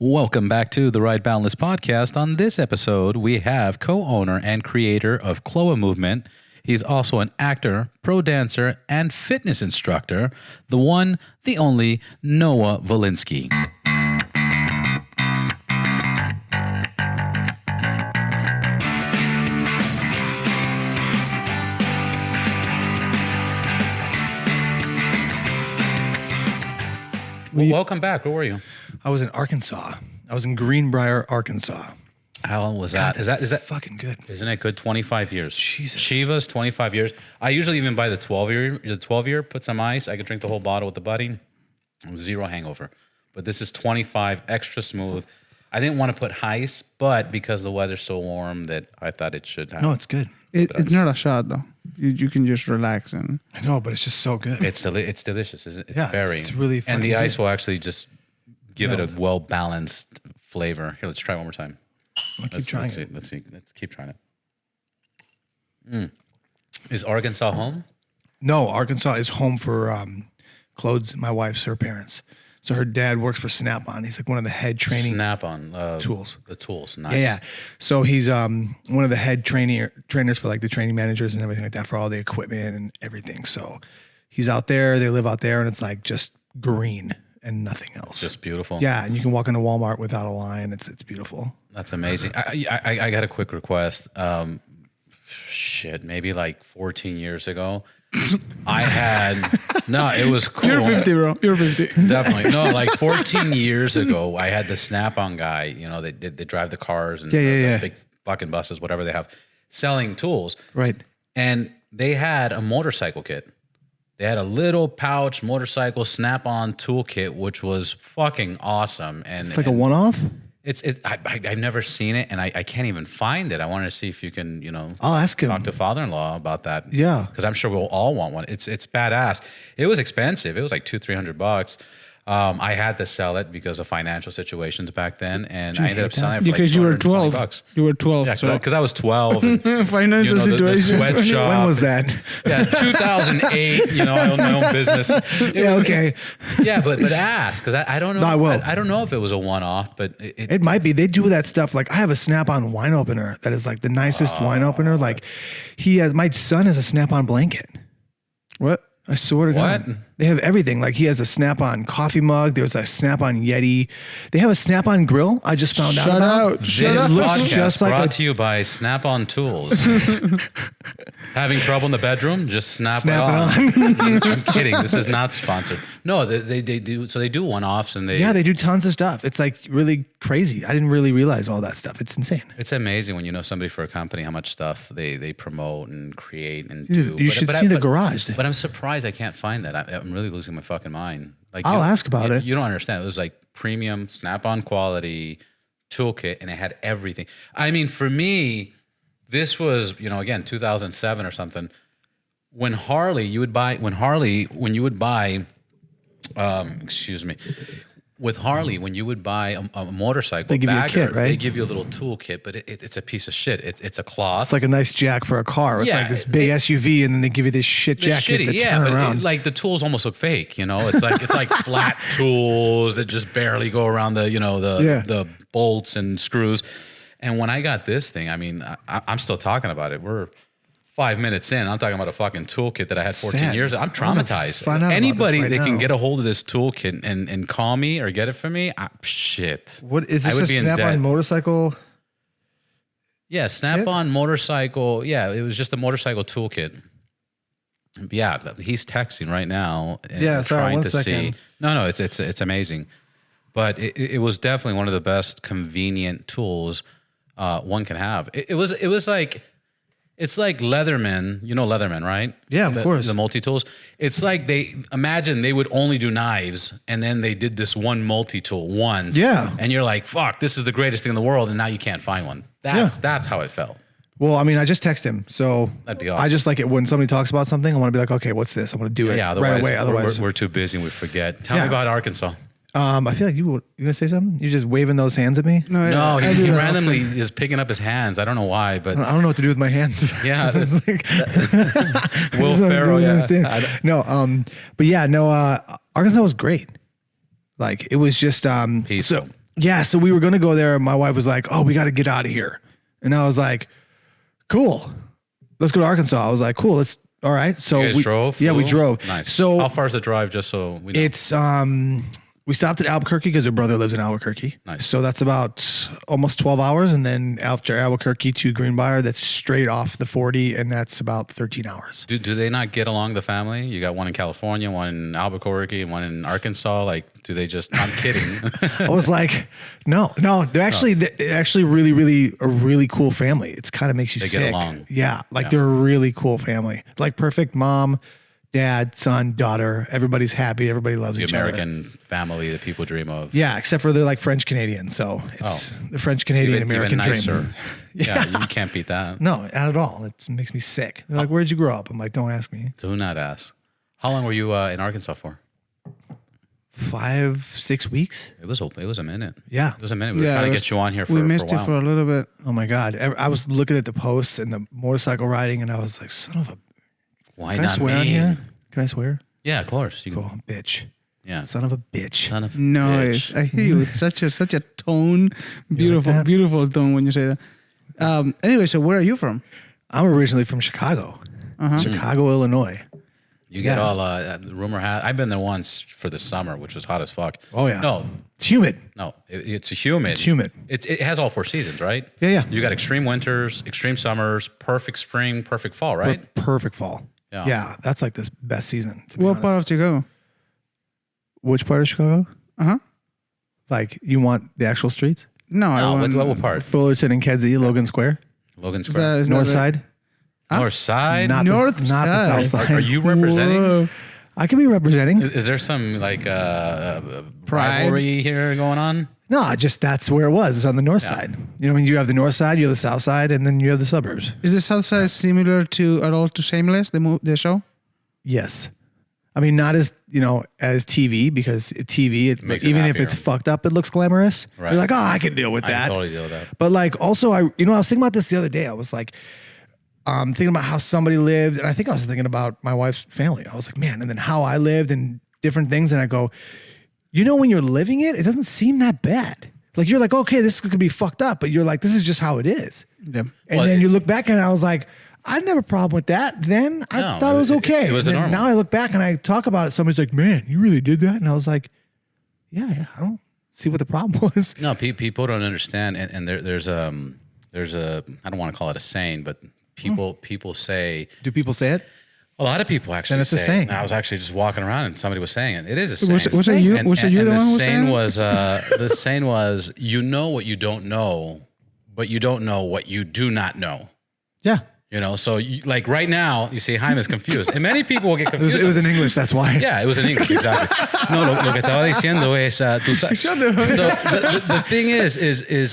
Welcome back to the Right Balance podcast. On this episode, we have co-owner and creator of Cloah Movement. He's also an actor, pro dancer, and fitness instructor, the one, the only, Noah Valinsky. Well, welcome back. Where were you? I was in Arkansas. I was in Greenbrier, Arkansas. How long was that? God, is that fucking good? Isn't it good? 25 years. Jesus. Chivas, 25 years. I usually even buy the 12-year. The 12-year, put some ice. I could drink the whole bottle with the buddy. Zero hangover. But this is 25, extra smooth. I didn't want to put ice, but because the weather's so warm that I thought it should have. No, it's good. It's not a shot though. You can just relax and. I know, but it's just so good. It's delicious. It's Yeah, very. it's really fucking And the ice good. will actually just give it a well-balanced flavor. Here, let's try it one more time. I'll keep trying it. Let's keep trying it. Is Arkansas home? No, Arkansas is home for Claude's, my wife's, her parents. So her dad works for Snap-on. He's like one of the head training Snap-on tools. The tools, nice. Yeah. So he's one of the head trainers for like the training managers and everything like that for all the equipment and everything. So he's out there, they live out there, and it's like just green and nothing else. Just beautiful. Yeah, and you can walk into Walmart without a line. It's beautiful. That's amazing. I got a quick request. Maybe like 14 years ago, I had it was cool. You're 50, bro. You're 50. Definitely. No, like 14 years ago, I had the Snap-on guy, they drive the cars and the Yeah. big fucking buses, whatever they have, selling tools. Right. And they had a motorcycle kit. They had a little pouch motorcycle Snap-on toolkit, which was fucking awesome. And It's like a one-off? I've never seen it, and I can't even find it. I wanted to see if you can, I'll ask him. talk to father-in-law about that. Yeah. Because I'm sure we'll all want one. It's badass. It was expensive. It was like $200-300. I had to sell it because of financial situations back then, and I ended up selling it for Because like you were 220 12. bucks. You were 12. Yeah, so because I was 12. And, financial the situation. sweatshop. When was that? Yeah, 2008. I owned my own business. Yeah, okay. Yeah, but ask, because I don't know. No, I will. I don't know if it was a one-off, but It might be. They do that stuff. Like I have a Snap-on wine opener that is like the nicest wine opener. Like my son has a Snap-on blanket. What? I swear to What? God. They have everything. Like he has a Snap-on coffee mug. There's a Snap-on Yeti. They have a Snap-on grill. I just found out Shut about. out. this Shut up. podcast just like brought a- to you by Snap-on Tools. Having trouble in the bedroom? Just snap it on. I'm kidding. This is not sponsored. No, they do. So they do one-offs, and Yeah, they do tons of stuff. It's like really crazy. I didn't really realize all that stuff. It's insane. It's amazing when you know somebody for a company, how much stuff they promote and create and do. You should see the garage. But I'm surprised I can't find that. I'm really losing my fucking mind. Like I'll ask about it. You don't understand. It was like premium Snap-on quality toolkit, and it had everything. I mean, for me, this was, again, 2007 or something. When you would buy, with Harley, when you would buy a motorcycle, They give you a bagger, kit, right? They give you a little toolkit, but it's a piece of shit. It's a cloth. It's like a nice jack for a car. It's Yeah, like this big SUV, and then they give you this shit It's jack you have to turn but around. like the tools almost look fake. It's like flat tools that just barely go around the bolts and screws. And when I got this thing, I mean, I'm still talking about it. We're 5 minutes in. I'm talking about a fucking toolkit that I had 14 Sad. years. I'm traumatized. find out about Anybody this right that can now. get a hold of this toolkit and call me or get it for me, shit. What is I this? would A be in debt. Snap-on motorcycle? Yeah, Snap-on motorcycle. Yeah, it was just a motorcycle toolkit. Yeah, he's texting right now. And Yeah, sorry, trying one to second. see. No, it's amazing. But it was definitely one of the best convenient tools one can have. It was like, it's like Leatherman. You know Leatherman, right? Yeah, of course. The multi-tools. It's like they would only do knives, and then they did this one multi-tool once. Yeah. And you're like, fuck, this is the greatest thing in the world, and now you can't find one. That's how it felt. Well, I mean, I just text him, so That'd be awesome. I just like it when somebody talks about something. I want to be like, okay, what's this? I want to do it Yeah, right away. we're- Otherwise, we're too busy and we forget. Tell me Yeah. about Arkansas. I feel like you gonna say something. You're just waving those hands at me. No, I he do that randomly is picking up his hands. I don't know why, but I don't know what to do with my hands. yeah, It's like- Will Just not Ferrell. doing Yeah, this thing. I don't- No, but yeah, no. Arkansas was great. Like it was just Peaceful. Yeah, so we were going to go there. And my wife was like, oh, we got to get out of here. And I was like, cool. Let's go to Arkansas. I was like, cool. All right. So you guys drove? Yeah, we drove. Nice. So how far is the drive just so we know? it's, we stopped at Albuquerque because her brother lives in Albuquerque. Nice. So that's about almost 12 hours. And then after Albuquerque to Greenbrier, that's straight off the 40. And that's about 13 hours. Do they not get along, the family? You got one in California, one in Albuquerque, and one in Arkansas. Like, do they just, I'm kidding. I was like, no, they're actually really a really cool family. It's kind of makes you sick. They get along. Yeah. Like they're a really cool family. Like perfect mom, dad, son, daughter. Everybody's happy. Everybody loves The each American other. family that people dream of. Yeah. Except for they're like French Canadian. So it's the French Canadian American even dream. nicer. Yeah, you can't beat that. No, not at all. It makes me sick. They're like, where'd you grow up? I'm like, don't ask me. Do not ask. How long were you in Arkansas for? 5-6 weeks. It was a minute. Yeah. It was a minute. We were trying to get you on here for We missed a it while. for a little bit. Oh my God. I was looking at the posts and the motorcycle riding and I was like, son of a, Why can I not swear on me? here? Can I swear? Yeah, of course. You can, Cool. Bitch. yeah. Son of a bitch. Son of a No, bitch. I hear you. It's such a tone, beautiful, that? beautiful tone when you say that. Anyway, so where are you from? I'm originally from Chicago, Chicago, Illinois. You get Yeah. all rumor has. I've been there once for the summer, which was hot as fuck. Oh, yeah. No, It's humid. it's humid. It's humid. It has all 4 seasons, right? Yeah, yeah. You got extreme winters, extreme summers, perfect spring, perfect fall, right? Perfect fall. Yeah. Yeah. That's like the best season. To be What honest. part of Chicago? Which part of Chicago? Uh-huh. Like you want the actual streets? No, I No, want what part? Fullerton and Kedzie, Logan Square, Logan Is Square. that North side. North side. Not North the, not the side. south side. Are you representing? Whoa. I can be representing. Is there some like Pride? rivalry here going on? No, just that's where it was. It's on the north side. You know, I mean, you have the north side, you have the south side, and then you have the suburbs. Is the South Side similar to at all to Shameless, the show? Yes. I mean, not as, as TV, because TV, Makes it even if happier. it's fucked up, it looks glamorous. Right. You're like, oh, I can deal with I that. can totally deal with that. But like, also, I was thinking about this the other day. I was like, thinking about how somebody lived. And I think I was thinking about my wife's family. I was like, man, and then how I lived and different things. And I go, when you're living it, it doesn't seem that bad. Like, you're like, okay, this could be fucked up, but you're like, this is just how it is. Yeah. And Well, then you look back and I was like, I didn't have a problem with that. Then I No, thought it was okay. it was And the then normal. now I look back and I talk about it. Somebody's like, man, you really did that? And I was like, yeah, I don't see what the problem was. No, people don't understand, and there's a I don't want to call it a saying, but people say. Do people say it? A lot of people actually Then it's a say saying. it. I was actually just walking around and somebody was saying it. It is a saying. Was it you? And, Was it you and the one who was saying saying it? was the saying was, you know what you don't know, but you don't know what you do not know. Yeah. So like right now, you see, Jaime's confused, and many people will get It confused. was in English. That's why. Yeah, it was in English, exactly. No, lo que estaba diciendo es, tú sabes. So the thing is,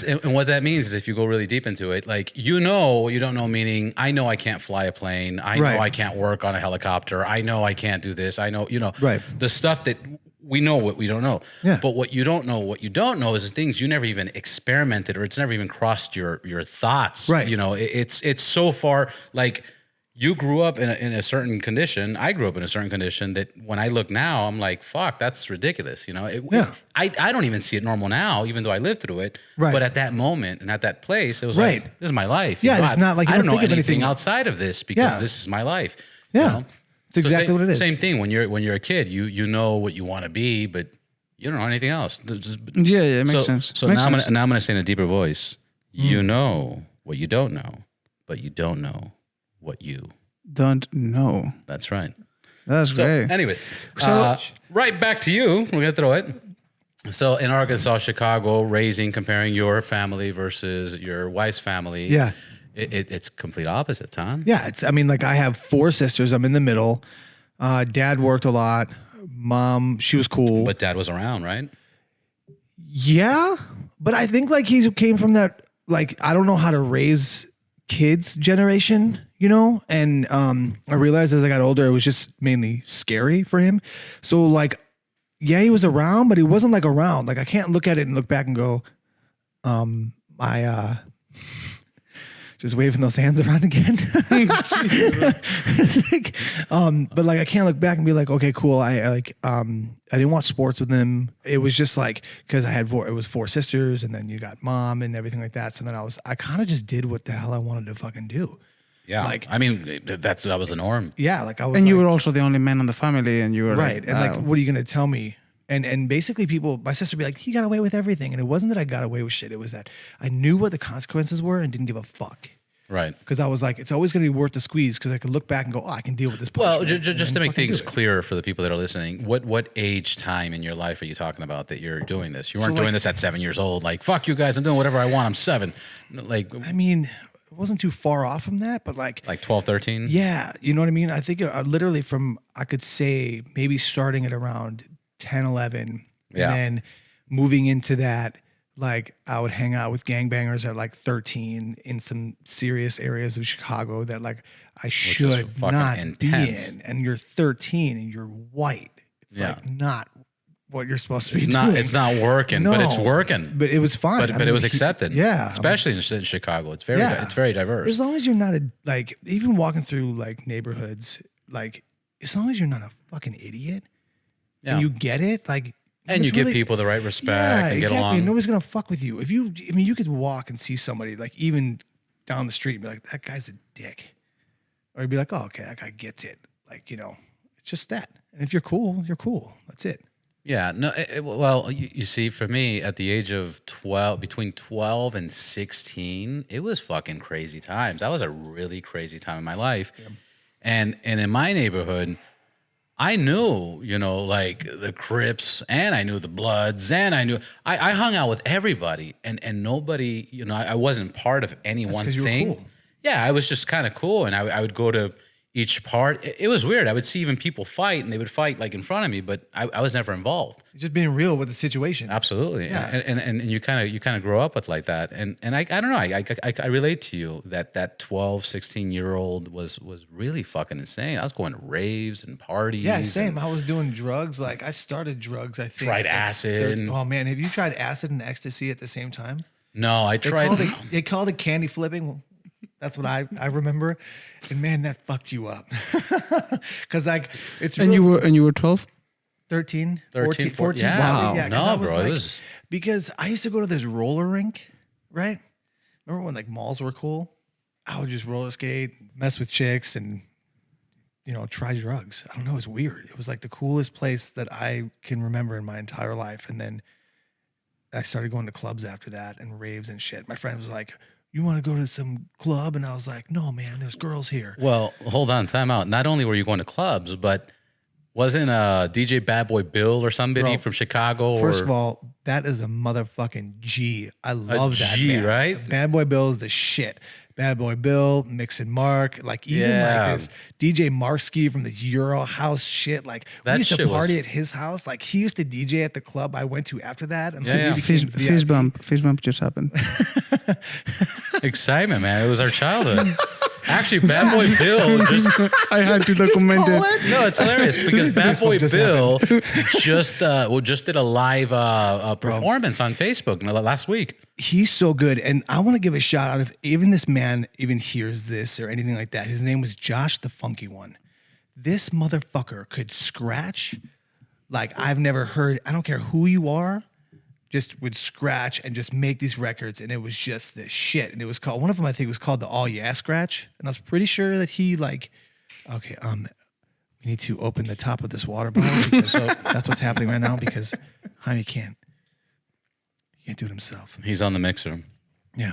and what that means is, if you go really deep into it, like, what you don't know, meaning, I know I can't fly a plane. I Right. know I can't work on a helicopter. I know I can't do this. I know, Right. the stuff that we know what we don't know. Yeah. But what you don't know is the things you never even experimented, or it's never even crossed your thoughts. Right. It's so far, like, you grew up in a certain condition. I grew up in a certain condition that when I look now, I'm like, fuck, that's ridiculous. Yeah. I don't even see it normal now, even though I lived through it. Right. But at that moment and at that place, it was Right. like, this is my life. Yeah, it's not like you I don't don't know think of anything anything outside of this, because Yeah. this is my life. Yeah. It's exactly what it is. Same thing when you're a kid. You know what you want to be, but you don't know anything else. Yeah, it makes sense. So Makes now sense. I'm gonna say in a deeper voice. You know what you don't know, but you don't know what you. Don't know. That's right. That's So great. anyway, So- right back to you. We're gonna throw it. So in Arkansas, Chicago, comparing your family versus your wife's family. Yeah. It's complete opposites, huh? Yeah. I have 4 sisters. I'm in the middle. Dad worked a lot. Mom, she was cool. But Dad was around, right? Yeah, but I think like he came from that, like, I don't know how to raise kids generation, and I realized as I got older, it was just mainly scary for him. So like, yeah, he was around, but he wasn't like around. Like, I can't look at it and look back and go, just waving those hands around again. It's like, but like I can't look back and be like, okay, cool. I didn't watch sports with them. It was just like because it was 4 sisters, and then you got mom and everything like that. So then I kind of just did what the hell I wanted to fucking do. Yeah, like I mean, that was the norm. Yeah, like I was. And you were also the only man in the family, and you were right. And like, what are you gonna tell me? And basically my sister would be like, he got away with everything. And it wasn't that I got away with shit. It was that I knew what the consequences were and didn't give a fuck. Right. Because I was like, it's always going to be worth the squeeze because I could look back and go, I can deal with this. Well, just to make things clearer for the people that are listening, what age time in your life are you talking about that you're doing this? You weren't doing this at 7 years old. Like, fuck you guys, I'm doing whatever I want. I'm 7. Like, I mean, it wasn't too far off from that, but like 12, 13? Yeah. You know what I mean? I think literally I could say maybe starting at around 10, 11. Yeah. And then moving into that, like I would hang out with gangbangers at like 13 in some serious areas of Chicago that like I should not intense. be in. And you're 13 and you're white. It's like not what you're supposed to be doing. It's not working, but it's working. But it was fine. But it was accepted. Yeah. Especially in Chicago. It's very diverse. As long as you're not even walking through like neighborhoods, like as long as you're not a fucking idiot and you get it, like. And you give people the right respect and get along. Nobody's going to fuck with you. You could walk and see somebody like even down the street and be like, that guy's a dick. Or you'd be like, oh, okay, that guy gets it. Like, it's just that. And if you're cool, you're cool. That's it. Yeah. No. Well, you see, for me, at the age of 12, between 12 and 16, it was fucking crazy times. That was a really crazy time in my life. Yeah. And in my neighborhood, I knew, like the Crips, and I knew the Bloods, and I hung out with everybody, and nobody, I wasn't part of any one thing. Cool. Yeah, I was just kind of cool, and I would go to each part. It was weird. I would see even people fight, and they would fight like in front of me, but I was never involved. Just being real with the situation. Absolutely. Yeah. And you kind of grow up with like that. And I don't know. I relate to you that 12, 16-year-old was really fucking insane. I was going to raves and parties. Yeah, same. I was doing drugs. Like I started drugs, I think. Tried acid. Oh man, have you tried acid and ecstasy at the same time? No, I tried. They called it candy flipping. That's what I remember. And man, that fucked you up. Cause like it's and you were 12? 13, 14. 14. Yeah. Wow. Yeah, no, bro. Like, it was because I used to go to this roller rink, right? Remember when like malls were cool? I would just roller skate, mess with chicks, and try drugs. I don't know. It was weird. It was like the coolest place that I can remember in my entire life. And then I started going to clubs after that and raves and shit. My friend was like, you want to go to some club? And I was like, no, man, there's girls here. Well, hold on, time out. Not only were you going to clubs, but wasn't DJ Bad Boy Bill or somebody from Chicago? First of all, that is a motherfucking G. I love that G, man. right? Bad Boy Bill is the shit. Bad Boy Bill, Mix and Mark, like even like this DJ Marksky from this Euro house shit. Like we used to party at his house. Like he used to DJ at the club I went to after that. And Fist bump just happened. Excitement, man. It was our childhood. Actually, Bad Boy Bill I had to document it. No, it's hilarious because Bad Boy Bill just did a live performance on Facebook last week. He's so good. And I want to give a shout out if even this man even hears this or anything like that. His name was Josh the Funky One. This motherfucker could scratch like I've never heard. I don't care who you are. Just would scratch and just make these records, and it was just the shit. And it was called, one of them I think was called the All Yeah Scratch, and I was pretty sure that he like, okay, we need to open the top of this water bottle. So that's what's happening right now because Jaime can't do it himself. He's on the mixer. Yeah.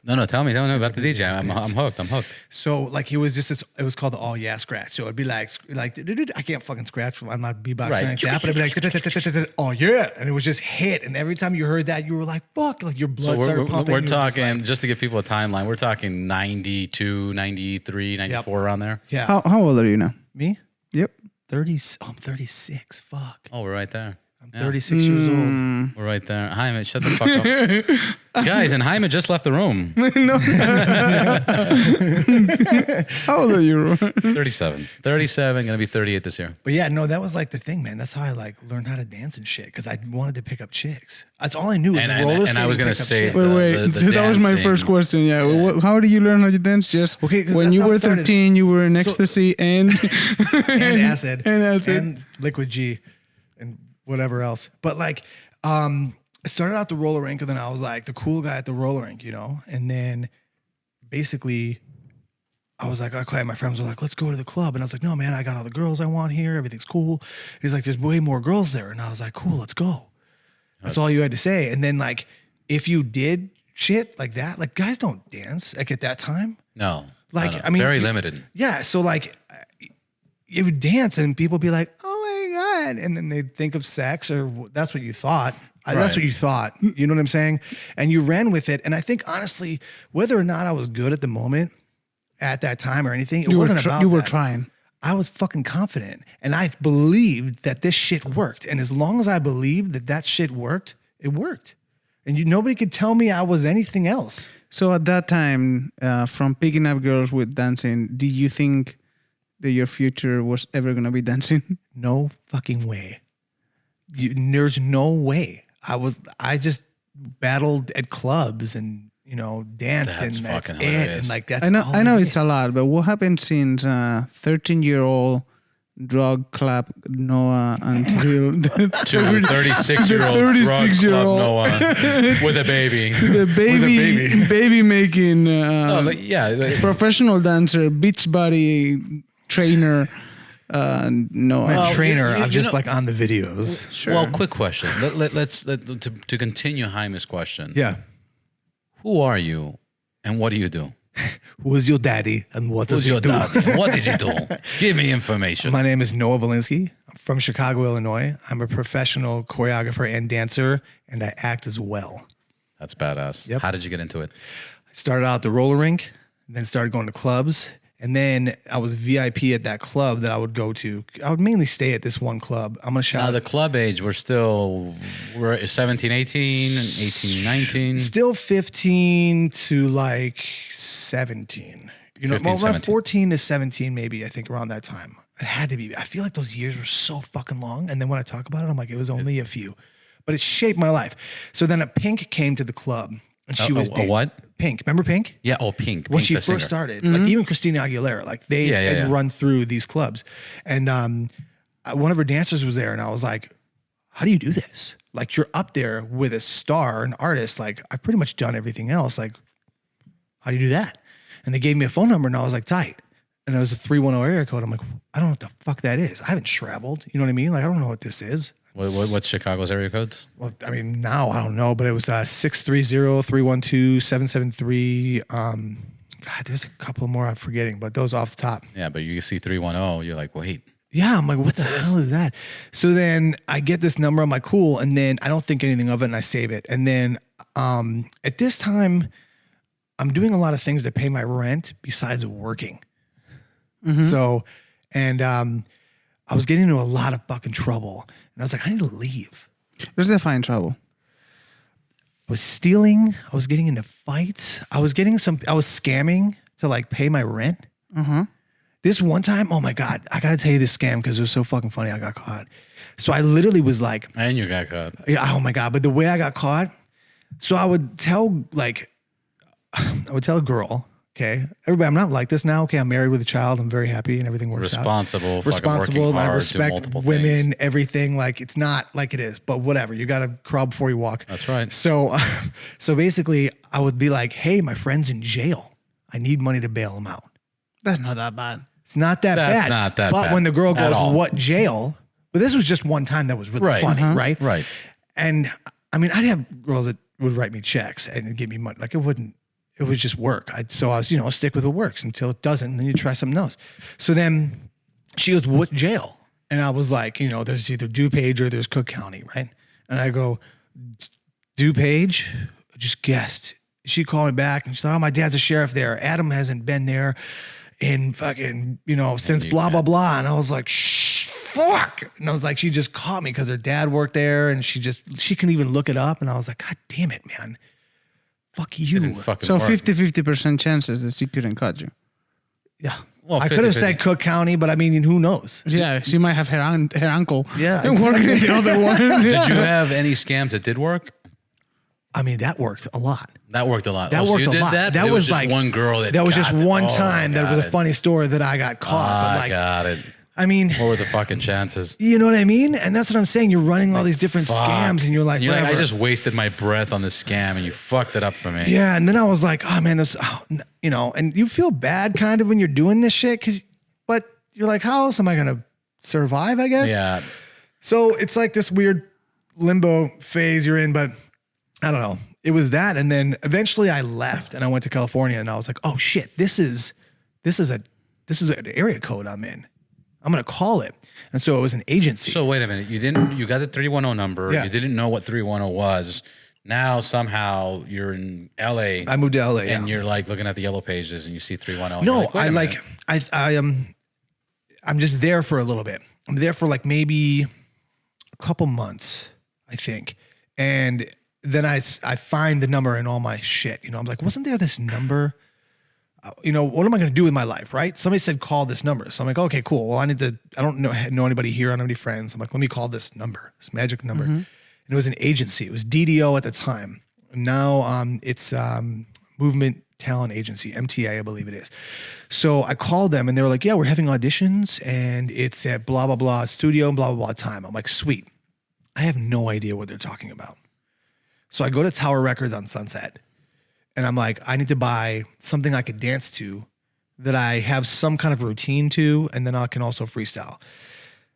No, tell me about the DJ. I'm hooked. So like it was just this, it was called the All Yeah Scratch. So it'd be like I can't fucking scratch. I'm not beatboxing like that, but it'd be like oh yeah, and it was just hit. And every time you heard that, you were like fuck, like your blood started pumping. We're talking just to give people a timeline. We're talking 92, 93, 94 around there. Yeah. How old are you now? Me? Yep. 30. I'm 36. Fuck. Oh, we're right there. I'm 36 years old. We're right there. Jaime, shut the fuck up. Guys, and Jaime just left the room. How old are you? 37. 37, going to be 38 this year. But yeah, no, that was like the thing, man. That's how I like learned how to dance and shit because I wanted to pick up chicks. That's all I knew. Was roller skating, and I was going to say, wait. So that was my first question. Yeah. Well, how did you learn how to dance? Just when you were 13, you were in ecstasy and acid and liquid G and whatever else. But like, I started out the roller rink, and then I was like the cool guy at the roller rink, you know. And then basically, I was like, okay, my friends were like, let's go to the club. And I was like, no, man, I got all the girls I want here. Everything's cool. He's like, there's way more girls there. And I was like, cool, let's go. That's all you had to say. And then like, if you did shit like that, like guys don't dance like at that time. No. Like, no. I mean, very limited. Yeah. So like you would dance and people would be like, oh my God. And then they'd think of sex or that's what you thought. That's what you thought. You know what I'm saying? And you ran with it. And I think honestly, whether or not I was good at the moment, at that time or anything, it wasn't about you were that. trying. I was fucking confident and I believed that this shit worked. And as long as I believed that that shit worked, it worked. And nobody could tell me I was anything else. So at that time, from picking up girls with dancing, did you think that your future was ever going to be dancing? No fucking way. There's no way. I just battled at clubs and danced, that's and that's fucking it. hilarious. And like that's I know. all I know did. it's a lot, but what happened since 13-year-old drug club Noah until To the 36-year-old drug 36-year-old club Noah with a baby. the baby making professional dancer, beach body trainer? Noah. I'm a trainer. you I'm just know- like on the videos. Sure. Well, quick question. Let's to continue Jaime's question. Yeah. Who are you and what do you do? Who's your daddy and what does Who's he your do? dad? What does he do? Give me information. My name is Noah Valinsky. I'm from Chicago, Illinois. I'm a professional choreographer and dancer, and I act as well. That's badass. Yep. How did you get into it? I started out at the roller rink, then started going to clubs, and then I was VIP at that club that I would go to. I would mainly stay at this one club. I'm going to shout Now, the club age, we're 17, 18, 18, 19. Still 15 to like 17. 15, 17. 14 to 17 maybe, I think around that time. It had to be. I feel like those years were so fucking long. And then when I talk about it, I'm like, it was only a few. But it shaped my life. So then a Pink came to the club. And she was a what? Pink. Remember Pink? Yeah. Oh, Pink. When Pink, she the first singer. started, like even Christina Aguilera, like they had run through these clubs. And one of her dancers was there. And I was like, how do you do this? Like you're up there with a star, an artist. Like I've pretty much done everything else. Like, how do you do that? And they gave me a phone number and I was like, tight. And it was a 310 area code. I'm like, I don't know what the fuck that is. I haven't traveled. You know what I mean? Like, I don't know what this is. What's Chicago's area codes? Well, I mean, now I don't know, but it was 630-312-773. God, there's a couple more I'm forgetting, but those off the top. Yeah, but you see 310, you're like, wait. Yeah, I'm like, what the hell is that? So then I get this number, I'm like, cool. And then I don't think anything of it and I save it. And then at this time, I'm doing a lot of things to pay my rent besides working. Mm-hmm. So, and I was getting into a lot of fucking trouble. And I was like, I need to leave. Let's define trouble. I was stealing. I was getting into fights. I was scamming to like pay my rent. Uh-huh. This one time, oh my God, I got to tell you this scam because it was so fucking funny. I got caught. So I literally was like, And you got caught. yeah, oh my God. But the way I got caught, so I would tell a girl, okay, everybody, I'm not like this now. Okay, I'm married with a child. I'm very happy and everything works Responsible. out. Responsible. And I respect women, everything. Like it's not like it is, but whatever. You got to crawl before you walk. That's right. So basically I would be like, hey, my friend's in jail. I need money to bail him out. That's not that bad. It's not that bad. That's not that but bad when the girl at goes, all. what jail? But this was just one time that was really funny, right? Right. And I mean, I'd have girls that would write me checks and give me money. Like it would just work. So I was, stick with what works until it doesn't. And then you try something else. So then she goes, what jail? And I was like, there's either DuPage or there's Cook County, right? And I go, DuPage? I just guessed. She called me back and she said, oh, my dad's a sheriff there. Adam hasn't been there in fucking, since blah, blah, blah. And I was like, shh, fuck. And I was like, she just caught me because her dad worked there and she couldn't even look it up. And I was like, God damn it, man. Fuck you. So 50% chances that she couldn't cut you. Yeah. Well, I could have said Cook County, but I mean, who knows? Yeah, she might have her uncle. Yeah, Working in the other one. Did you have any scams that did work? I mean, that worked a lot. That worked a lot. That worked a lot. That was was just like one girl that was just one time. That was a funny story that I got caught. But like, got it. I mean, what were the fucking chances? You know what I mean? And that's what I'm saying. You're running all these different scams, and you're like, I just wasted my breath on this scam, and you fucked it up for me. Yeah, and then I was like, oh man, and you feel bad kind of when you're doing this shit, but you're like, how else am I gonna survive? I guess. Yeah. So it's like this weird limbo phase you're in, but I don't know. It was that, and then eventually I left and I went to California, and I was like, oh shit, this is an area code I'm in. I'm gonna call it, and so it was an agency. So wait a minute, you got the 310 number. Yeah. You didn't know what 310 was. Now somehow you're in LA. I moved to LA, and you're like looking at the yellow pages, and you see 310. No, I'm just there for a little bit. I'm there for like maybe a couple months, I think, and then I find the number in all my shit. I'm like, wasn't there this number? What am I going to do with my life, right? Somebody said, call this number. So I'm like, okay, cool. Well, I don't know anybody here. I don't have any friends. I'm like, let me call this number, this magic number. Mm-hmm. And it was an agency. It was DDO at the time. Now it's Movement Talent Agency, MTA, I believe it is. So I called them and they were like, yeah, we're having auditions and it's at blah, blah, blah studio and blah, blah, blah time. I'm like, sweet. I have no idea what they're talking about. So I go to Tower Records on Sunset and I'm like, I need to buy something I could dance to that I have some kind of routine to, and then I can also freestyle.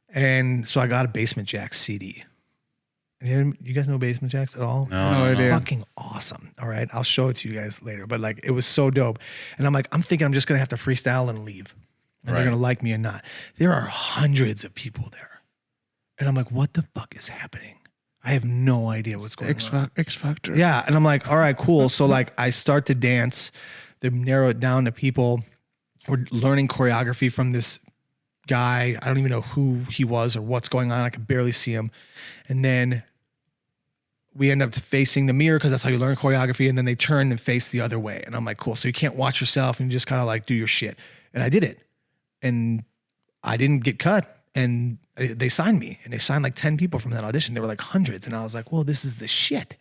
And so I got a Basement Jaxx CD. You guys know Basement Jaxx at all? No, it's idea. Fucking awesome. All right. I'll show it to you guys later. But like, it was so dope. And I'm like, I'm thinking I'm just going to have to freestyle and leave. And they're going to like me or not. There are hundreds of people there. And I'm like, what the fuck is happening? I have no idea what's going on. X Factor. Yeah. And I'm like, all right, cool. So like I start to dance. They narrow it down to people. We're learning choreography from this guy. I don't even know who he was or what's going on. I could barely see him. And then we end up facing the mirror because that's how you learn choreography. And then they turn and face the other way. And I'm like, cool. So you can't watch yourself and you just kind of like do your shit. And I did it. And I didn't get cut. And they signed me. And they signed like 10 people from that audition. There were like hundreds. And I was like, well, this is the shit.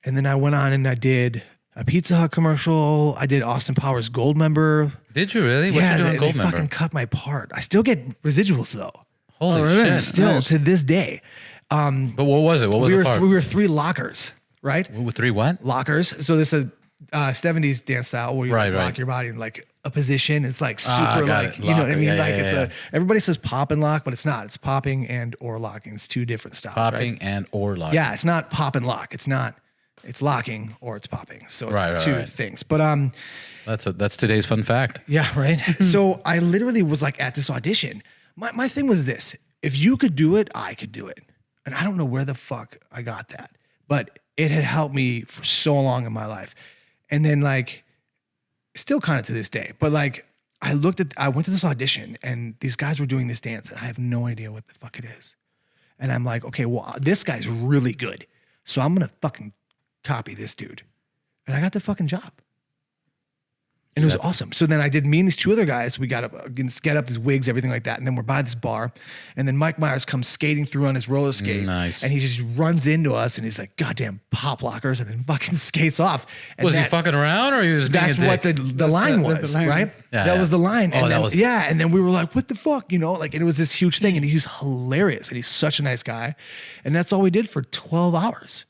And then I went on and I did a Pizza Hut commercial. I did Austin Powers Gold Member. Did you really? Yeah, What'd you do on Gold they Member? fucking cut my part. I still get residuals though. Holy shit. Still to this day. But what was it? What was the part? We were 3 lockers, right? With 3 what? Lockers. So this is a 70s dance style where you lock your body in like a position. It's like super like, you know what I mean? Yeah, everybody says pop and lock, but it's not. It's popping and or locking. It's 2 different styles. Popping and or locking. Yeah, it's not pop and lock. It's not. It's locking or it's popping. So it's 2 things. But that's today's fun fact. yeah, right. So I literally was like at this audition. My thing was this: if you could do it, I could do it. And I don't know where the fuck I got that, but it had helped me for so long in my life. And then like, still kind of to this day, but like I went to this audition and these guys were doing this dance and I have no idea what the fuck it is. And I'm like, okay, well, this guy's really good. So I'm going to fucking copy this dude. And I got the fucking job. And it was awesome. So then I did me and these 2 other guys. We got up, get up these wigs, everything like that. And then we're by this bar. And then Mike Myers comes skating through on his roller skates. Nice. And he just runs into us and he's like, goddamn pop lockers, and then fucking skates off. And Was he fucking around or he was being a dick? That's what the line was, the line. Right? Yeah, that was the line. Oh, and that then, was... Yeah, and then we were like, what the fuck? You know, like, and it was this huge thing. And he's hilarious. And he's such a nice guy. And that's all we did for 12 hours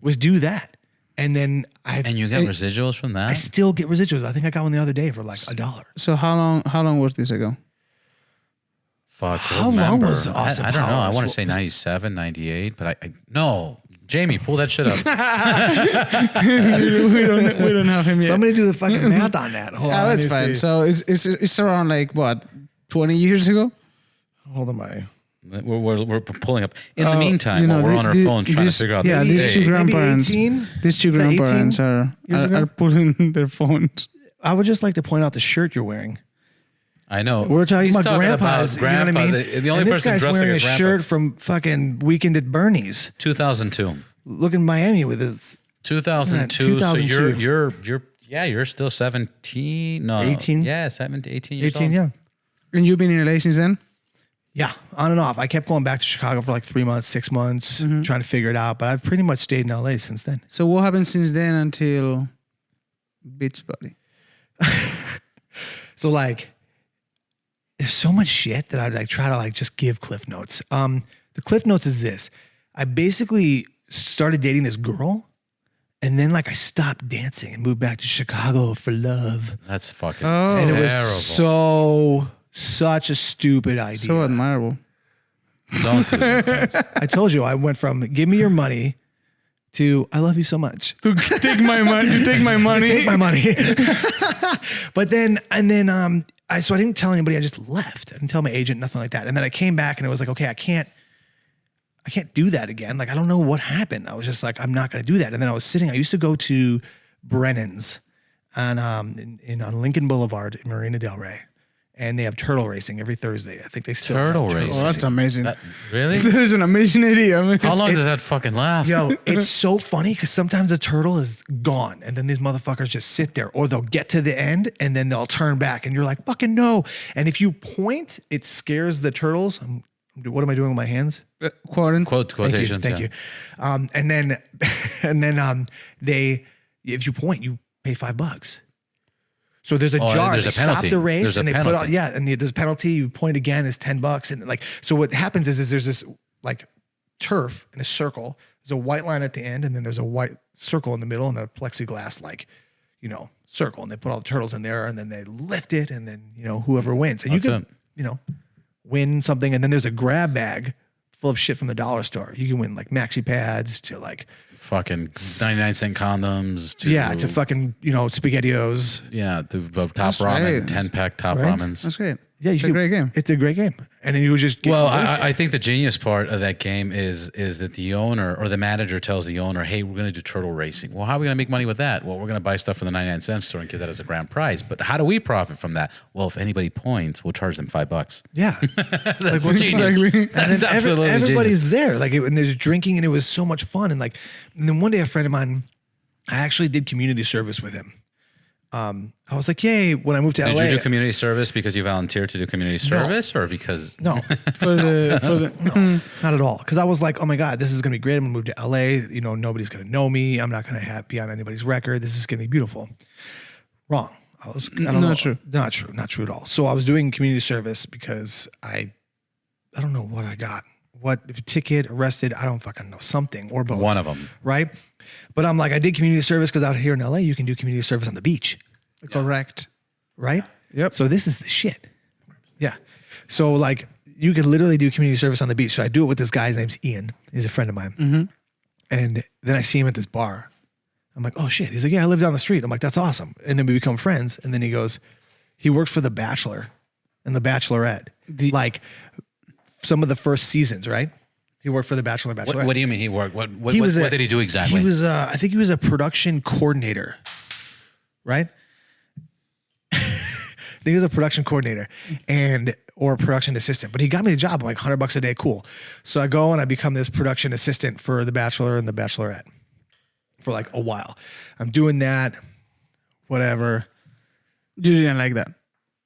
was do that. And then And you get residuals from that? I still get residuals. I think I got one the other day for like $1. So how long was this ago? Fuck. How long was Austin I don't know. I Powers? want to say 97, 98, but I no. Jamie, pull that shit up. we don't have him yet. Somebody do the fucking math on that. Hold on, Oh, let it's me fine. see. So it's around like what, 20 years ago? Hold on, my. We're pulling up. In the meantime, while we're on our phone trying to figure out. Yeah, this these date. 2 grandparents. 18? These 2 Is that 18 grandparents are years ago? pulling their phones. I would just like to point out the shirt you're wearing. I know. We're talking He's about grandpas. You know what I mean? The only and this person guy's dressed wearing like a a grandpa. shirt from fucking Weekend at Bernie's. 2002. Look in Miami with his 2002. So you're still 17. No, 18. Yeah, 17, 18 years 18, old. yeah. And you've been in LA since then? Yeah, on and off. I kept going back to Chicago for like 3 months, 6 months, trying to figure it out. But I've pretty much stayed in LA since then. So what happened since then until Beachbody? So like, there's so much shit that I'd like try to like just give Cliff Notes. The Cliff Notes is this. I basically started dating this girl, and then like I stopped dancing and moved back to Chicago for love. That's fucking And it terrible. was such a stupid idea. So admirable. Don't do that. I told you I went from give me your money to I love you so much. To take my money. To take my money. Take my money. But then so I didn't tell anybody. I just left. I didn't tell my agent, nothing like that. And then I came back and it was like, okay, I can't do that again. Like, I don't know what happened. I was just like, I'm not going to do that. And then I used to go to Brennan's on Lincoln Boulevard in Marina Del Rey. And they have turtle racing every Thursday. I think they still have Turtle racing. Oh, that's amazing. Really? That is an amazing idea. I mean, How long does that fucking last? Yo, it's so funny because sometimes the turtle is gone and then these motherfuckers just sit there, or they'll get to the end and then they'll turn back and you're like, fucking no. And if you point, it scares the turtles. What am I doing with my hands? Quotations. Thank you. And then if you point, you pay $5. So there's a jar. There's they a penalty. stop the race There's and a they put penalty. out, and there's a penalty. You point again is $10, and like so. What happens is there's this like turf in a circle. There's a white line at the end, and then there's a white circle in the middle, and a plexiglass circle. And they put all the turtles in there, and then they lift it, and then whoever wins, and you can win something. And then there's a grab bag full of shit from the dollar store. You can win like maxi pads to like fucking 99-cent condoms. to fucking SpaghettiOs. Yeah, to top That's ramen, right. 10-pack top Right? ramens. That's great. Yeah, It's a great game. It's a great game, and then you just get Well, wasted. I think the genius part of that game is that the owner or the manager tells the owner, "Hey, we're going to do turtle racing." Well, how are we going to make money with that? Well, we're going to buy stuff from the 99-cent store and give that as a grand prize. But how do we profit from that? Well, if anybody points, we'll charge them $5. Yeah, That's what's genius. exactly- and That's then absolutely everybody's genius. there, like, and there's drinking, and it was so much fun. And then one day, a friend of mine, I actually did community service with him. I was like, yay! When I moved to LA, Did you do community service because you volunteered to do community service, or because no, no, not at all. Because I was like, oh my god, this is gonna be great. I'm gonna move to LA. Nobody's gonna know me. I'm not gonna be on anybody's record. This is gonna be beautiful. Wrong. I don't know. True. Not true at all. So I was doing community service because I don't know what I got. What ticket, arrested? I don't fucking know. Something or both. one of them? Right? But I'm like, I did community service because out here in LA, you can do community service on the beach. Correct. Right? Yep. So this is the shit. Yeah. So like you could literally do community service on the beach. So I do it with this guy's name's Ian. He's a friend of mine. Mm-hmm. And then I see him at this bar. I'm like, oh shit. He's like, yeah, I live down the street. I'm like, that's awesome. And then we become friends. And then he goes, he works for The Bachelor and The Bachelorette. Like some of the first seasons, right? He worked for The Bachelor, Bachelorette. What do you mean he worked? What He was did he do exactly? He was, I think he was a production coordinator, right? I think he was a production coordinator or a production assistant, but he got me the job like $100 a day. Cool. So I go and I become this production assistant for The Bachelor and The Bachelorette for like a while. I'm doing that, whatever. You didn't like that.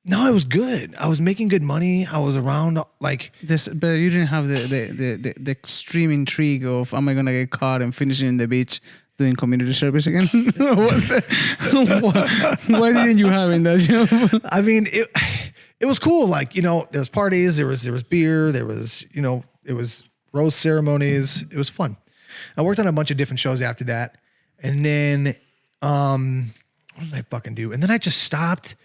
No, it was good. I was making good money. I was around like This, but you didn't have the extreme intrigue of, am I gonna get caught and finishing in the beach doing community service again? What's that? Why didn't you have in that job? I mean, it was cool. Like, there was parties, there was beer, there was, it was rose ceremonies. It was fun. I worked on a bunch of different shows after that. And then, what did I fucking do? And then I just stopped.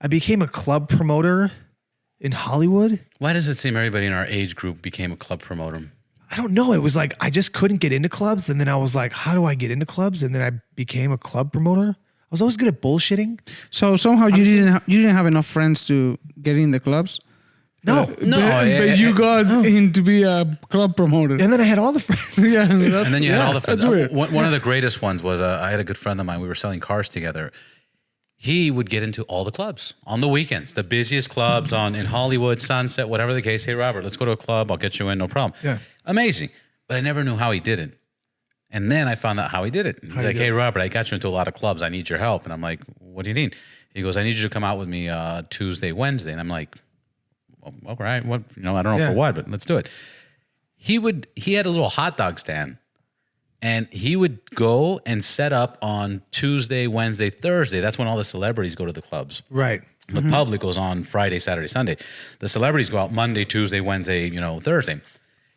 I became a club promoter in Hollywood. Why does it seem everybody in our age group became a club promoter? I don't know. It was like, I just couldn't get into clubs. And then I was like, how do I get into clubs? And then I became a club promoter. I was always good at bullshitting. So somehow you didn't have enough friends to get in the clubs. No. But you got in to be a club promoter. And then I had all the friends. Yeah, And then you had all the friends. That's weird. One of the greatest ones was I had a good friend of mine. We were selling cars together. he would get into all the clubs on the weekends, the busiest clubs in Hollywood, Sunset, whatever the case. Hey, Robert, let's go to a club. I'll get you in, no problem. Yeah. Amazing. But I never knew how he did it. And then I found out how he did it. He's like, hey, Robert, I got you into a lot of clubs. I need your help. And I'm like, what do you need? He goes, I need you to come out with me Tuesday, Wednesday. And I'm like, well, all right. What, I don't know for what, but let's do it. He had a little hot dog stand. And he would go and set up on Tuesday, Wednesday, Thursday. That's when all the celebrities go to the clubs. Right. The public goes on Friday, Saturday, Sunday. The celebrities go out Monday, Tuesday, Wednesday, Thursday.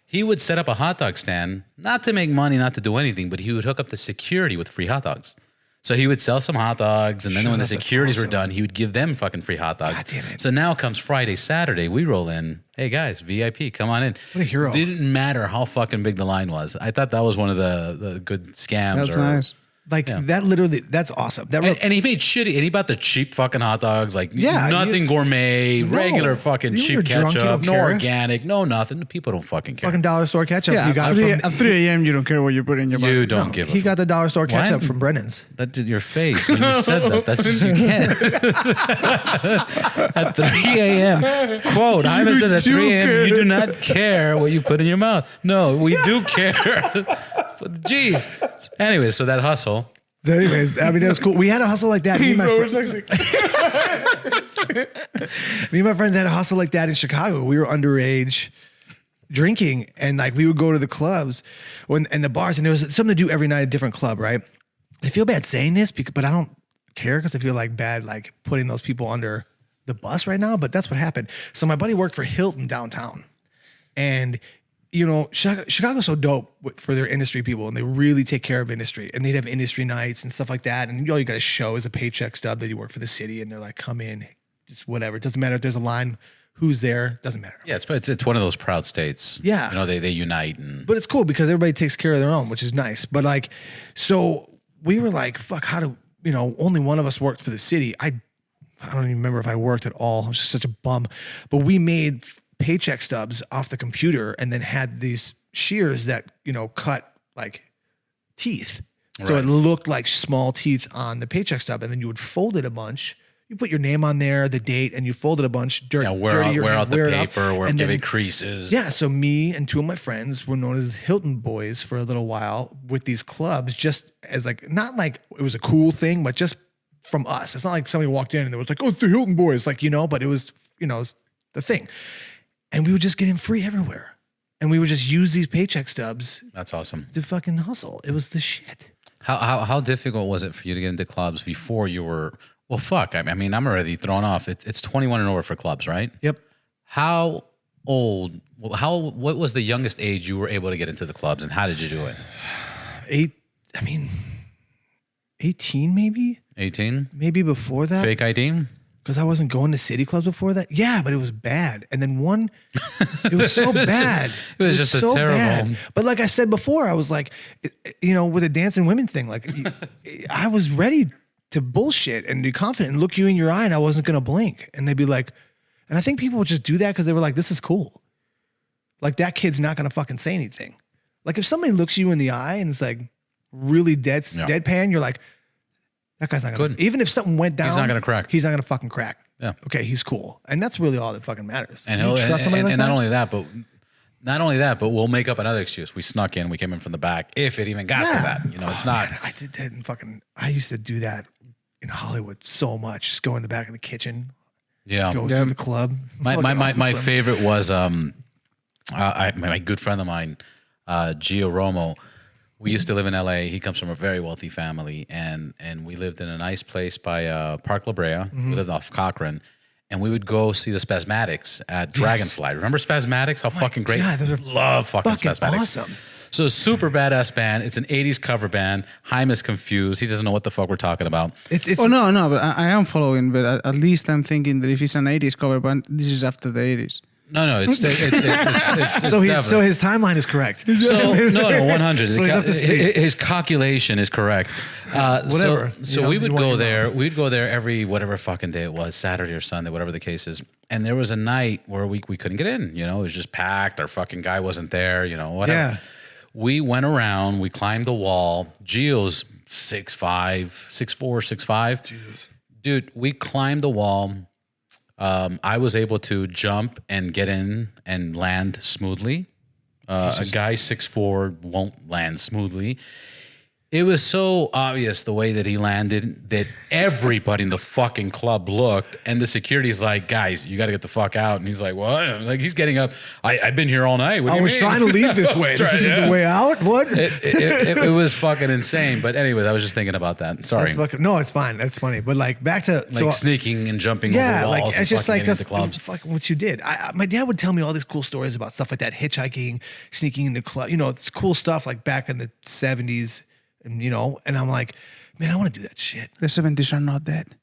He would set up a hot dog stand, not to make money, not to do anything, but he would hook up the security with free hot dogs. So he would sell some hot dogs, and then when the securities were done, he would give them fucking free hot dogs. God damn it. So now comes Friday, Saturday, we roll in. Hey guys, VIP, come on in. What a hero. Didn't matter how fucking big the line was. I thought that was one of the good scams. That's nice. Like that literally, that's awesome. And he made shitty, and he bought the cheap fucking hot dogs, like nothing gourmet, No. regular fucking You were cheap drunk, you ketchup, don't no care. organic, no nothing. People don't fucking care. fucking dollar store ketchup. Yeah, You got it from, at 3 a.m. you don't care what you put in your body. You don't give a he fuck. got the dollar store ketchup What? from Brennan's. That did your face when you said that. That's just, you can't. At 3 a.m. Quote, Hyman says at 3 a.m. you do not care what you put in your mouth. No, we do care. Jeez. Anyway, so that hustle. So anyways, I mean, that was cool. We had a hustle like that. Me and my friends had a hustle like that in Chicago. We were underage drinking, and like we would go to the clubs and the bars, and there was something to do every night at a different club, right? I feel bad saying this, but I don't care because I feel like bad like putting those people under the bus right now, but that's what happened. So my buddy worked for Hilton downtown, and Chicago's so dope for their industry people, and they really take care of industry, and they'd have industry nights and stuff like that. And all you got to show is a paycheck stub that you work for the city, and they're like, come in, just whatever. It doesn't matter if there's a line, who's there, doesn't matter. Yeah, it's one of those proud states. Yeah. They unite. But it's cool because everybody takes care of their own, which is nice. But like, so we were like, fuck, how do, only one of us worked for the city. I don't even remember if I worked at all. I was just such a bum. But we made paycheck stubs off the computer and then had these shears that, cut like teeth. So it looked like small teeth on the paycheck stub. And then you would fold it a bunch. You put your name on there, the date, and you fold it a bunch. Wear out the paper, give it creases. Yeah, so me and two of my friends were known as Hilton boys for a little while with these clubs, just as like, not like it was a cool thing, but just from us. It's not like somebody walked in and it was like, oh, it's the Hilton boys. Like, but it was, it was the thing. And we would just get in free everywhere. And we would just use these paycheck stubs. That's awesome. To fucking hustle. It was the shit. How difficult was it for you to get into clubs before you were, well, fuck. I mean, I'm already thrown off. It's 21 and over for clubs, right? Yep. How old, what was the youngest age you were able to get into the clubs, and how did you do it? 18 maybe? 18? Maybe before that. Fake ID? Because I wasn't going to city clubs before that. Yeah, but it was bad. And then it was so bad. It was just so terrible. Bad. But like I said before, I was like, with the dancing women thing, like I was ready to bullshit and be confident and look you in your eye, and I wasn't going to blink. And they'd be like, and I think people would just do that because they were like, this is cool. Like that kid's not going to fucking say anything. Like if somebody looks you in the eye and it's like really deadpan, you're like, that guy's not going to, even if something went down, he's not going to crack. He's not going to fucking crack. Yeah. Okay, he's cool. And that's really all that fucking matters. And you trust somebody like that? not only that, but we'll make up another excuse. We snuck in, we came in from the back, if it even got to that. It's not. Man, I did that I used to do that in Hollywood so much. Just go in the back of the kitchen. Yeah. Go through the club. My favorite was my good friend of mine, Gio Romo. We used to live in LA. He comes from a very wealthy family, and we lived in a nice place by Park La Brea. We lived off Cochrane, and we would go see the Spasmatics at Dragonfly. Remember Spasmatics? How fucking great! God, those are love fucking Spasmatics. Awesome. So super badass band. It's an 80s cover band. Haim is confused. He doesn't know what the fuck we're talking about. No, but I am following. But at least I'm thinking that if it's an 80s cover band, this is after the 80s. No, it's so his timeline is correct. So no, 100. So he's up to speed. His calculation is correct. Whatever. So we would go there. We'd go there every whatever fucking day it was, Saturday or Sunday, whatever the case is. And there was a night where we couldn't get in. It was just packed. Our fucking guy wasn't there. Whatever. Yeah. We went around. We climbed the wall. Gio's 6'5", 6'4", 6'5". Jesus. Dude, we climbed the wall. I was able to jump and get in and land smoothly. A guy 6'4" won't land smoothly. It was so obvious the way that he landed that everybody in the fucking club looked, and the security's like, guys, you got to get the fuck out. And he's like, what? Like, he's getting up. I've been here all night. What do you mean? trying to leave this way. This isn't the way out? What? It was fucking insane. But anyways, I was just thinking about that. Sorry. No, it's fine. That's funny. But like back to like sneaking and jumping over walls like and it's just like that's that's fucking what you did. My dad would tell me all these cool stories about stuff like that, hitchhiking, sneaking into club. You know, it's cool stuff like back in the 70s. And and I'm like, man, I want to do that shit. The 70s are not dead.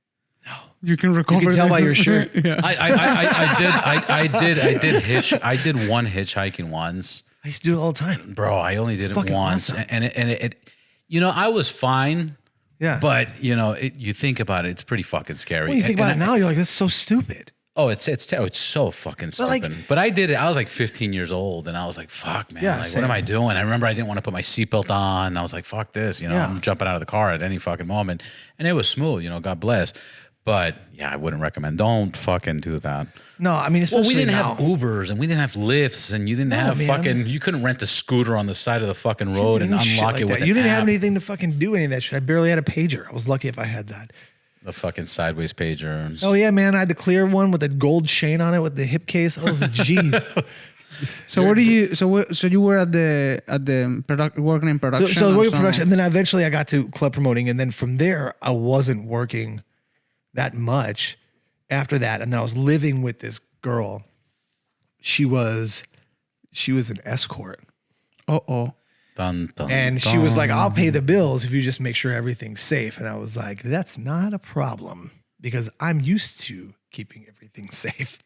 No, you can recover. You can tell by your shirt. Yeah. I did one hitchhiking once. I used to do it all the time, bro. I only did it once, awesome. and it I was fine. Yeah, but you think about it, it's pretty fucking scary. When you think about it now, you're like, that's so stupid. Oh, it's so fucking stupid. But I did it. I was like 15 years old, and I was like, "Fuck, man! Yeah, like, what am I doing?" I remember I didn't want to put my seatbelt on. I was like, "Fuck this!" I'm jumping out of the car at any fucking moment, and it was smooth. God bless. But yeah, I wouldn't recommend. Don't fucking do that. No, I mean, especially we didn't now. have Ubers, and we didn't have lifts, and you didn't have fucking. You couldn't rent a scooter on the side of the fucking road and unlock it with an You didn't app. have anything to fucking do any of that shit. I barely had a pager. I was lucky if I had that. The fucking sideways pager. Oh yeah, man! I had the clear one with the gold chain on it with the hip case. I was a G. So what do you? So you were at the working in production. So working production, and then eventually I got to club promoting, and then from there I wasn't working that much after that, and then I was living with this girl. She was an escort. Dun, dun, and she was like, I'll pay the bills if you just make sure everything's safe. And I was like, that's not a problem because I'm used to keeping everything safe.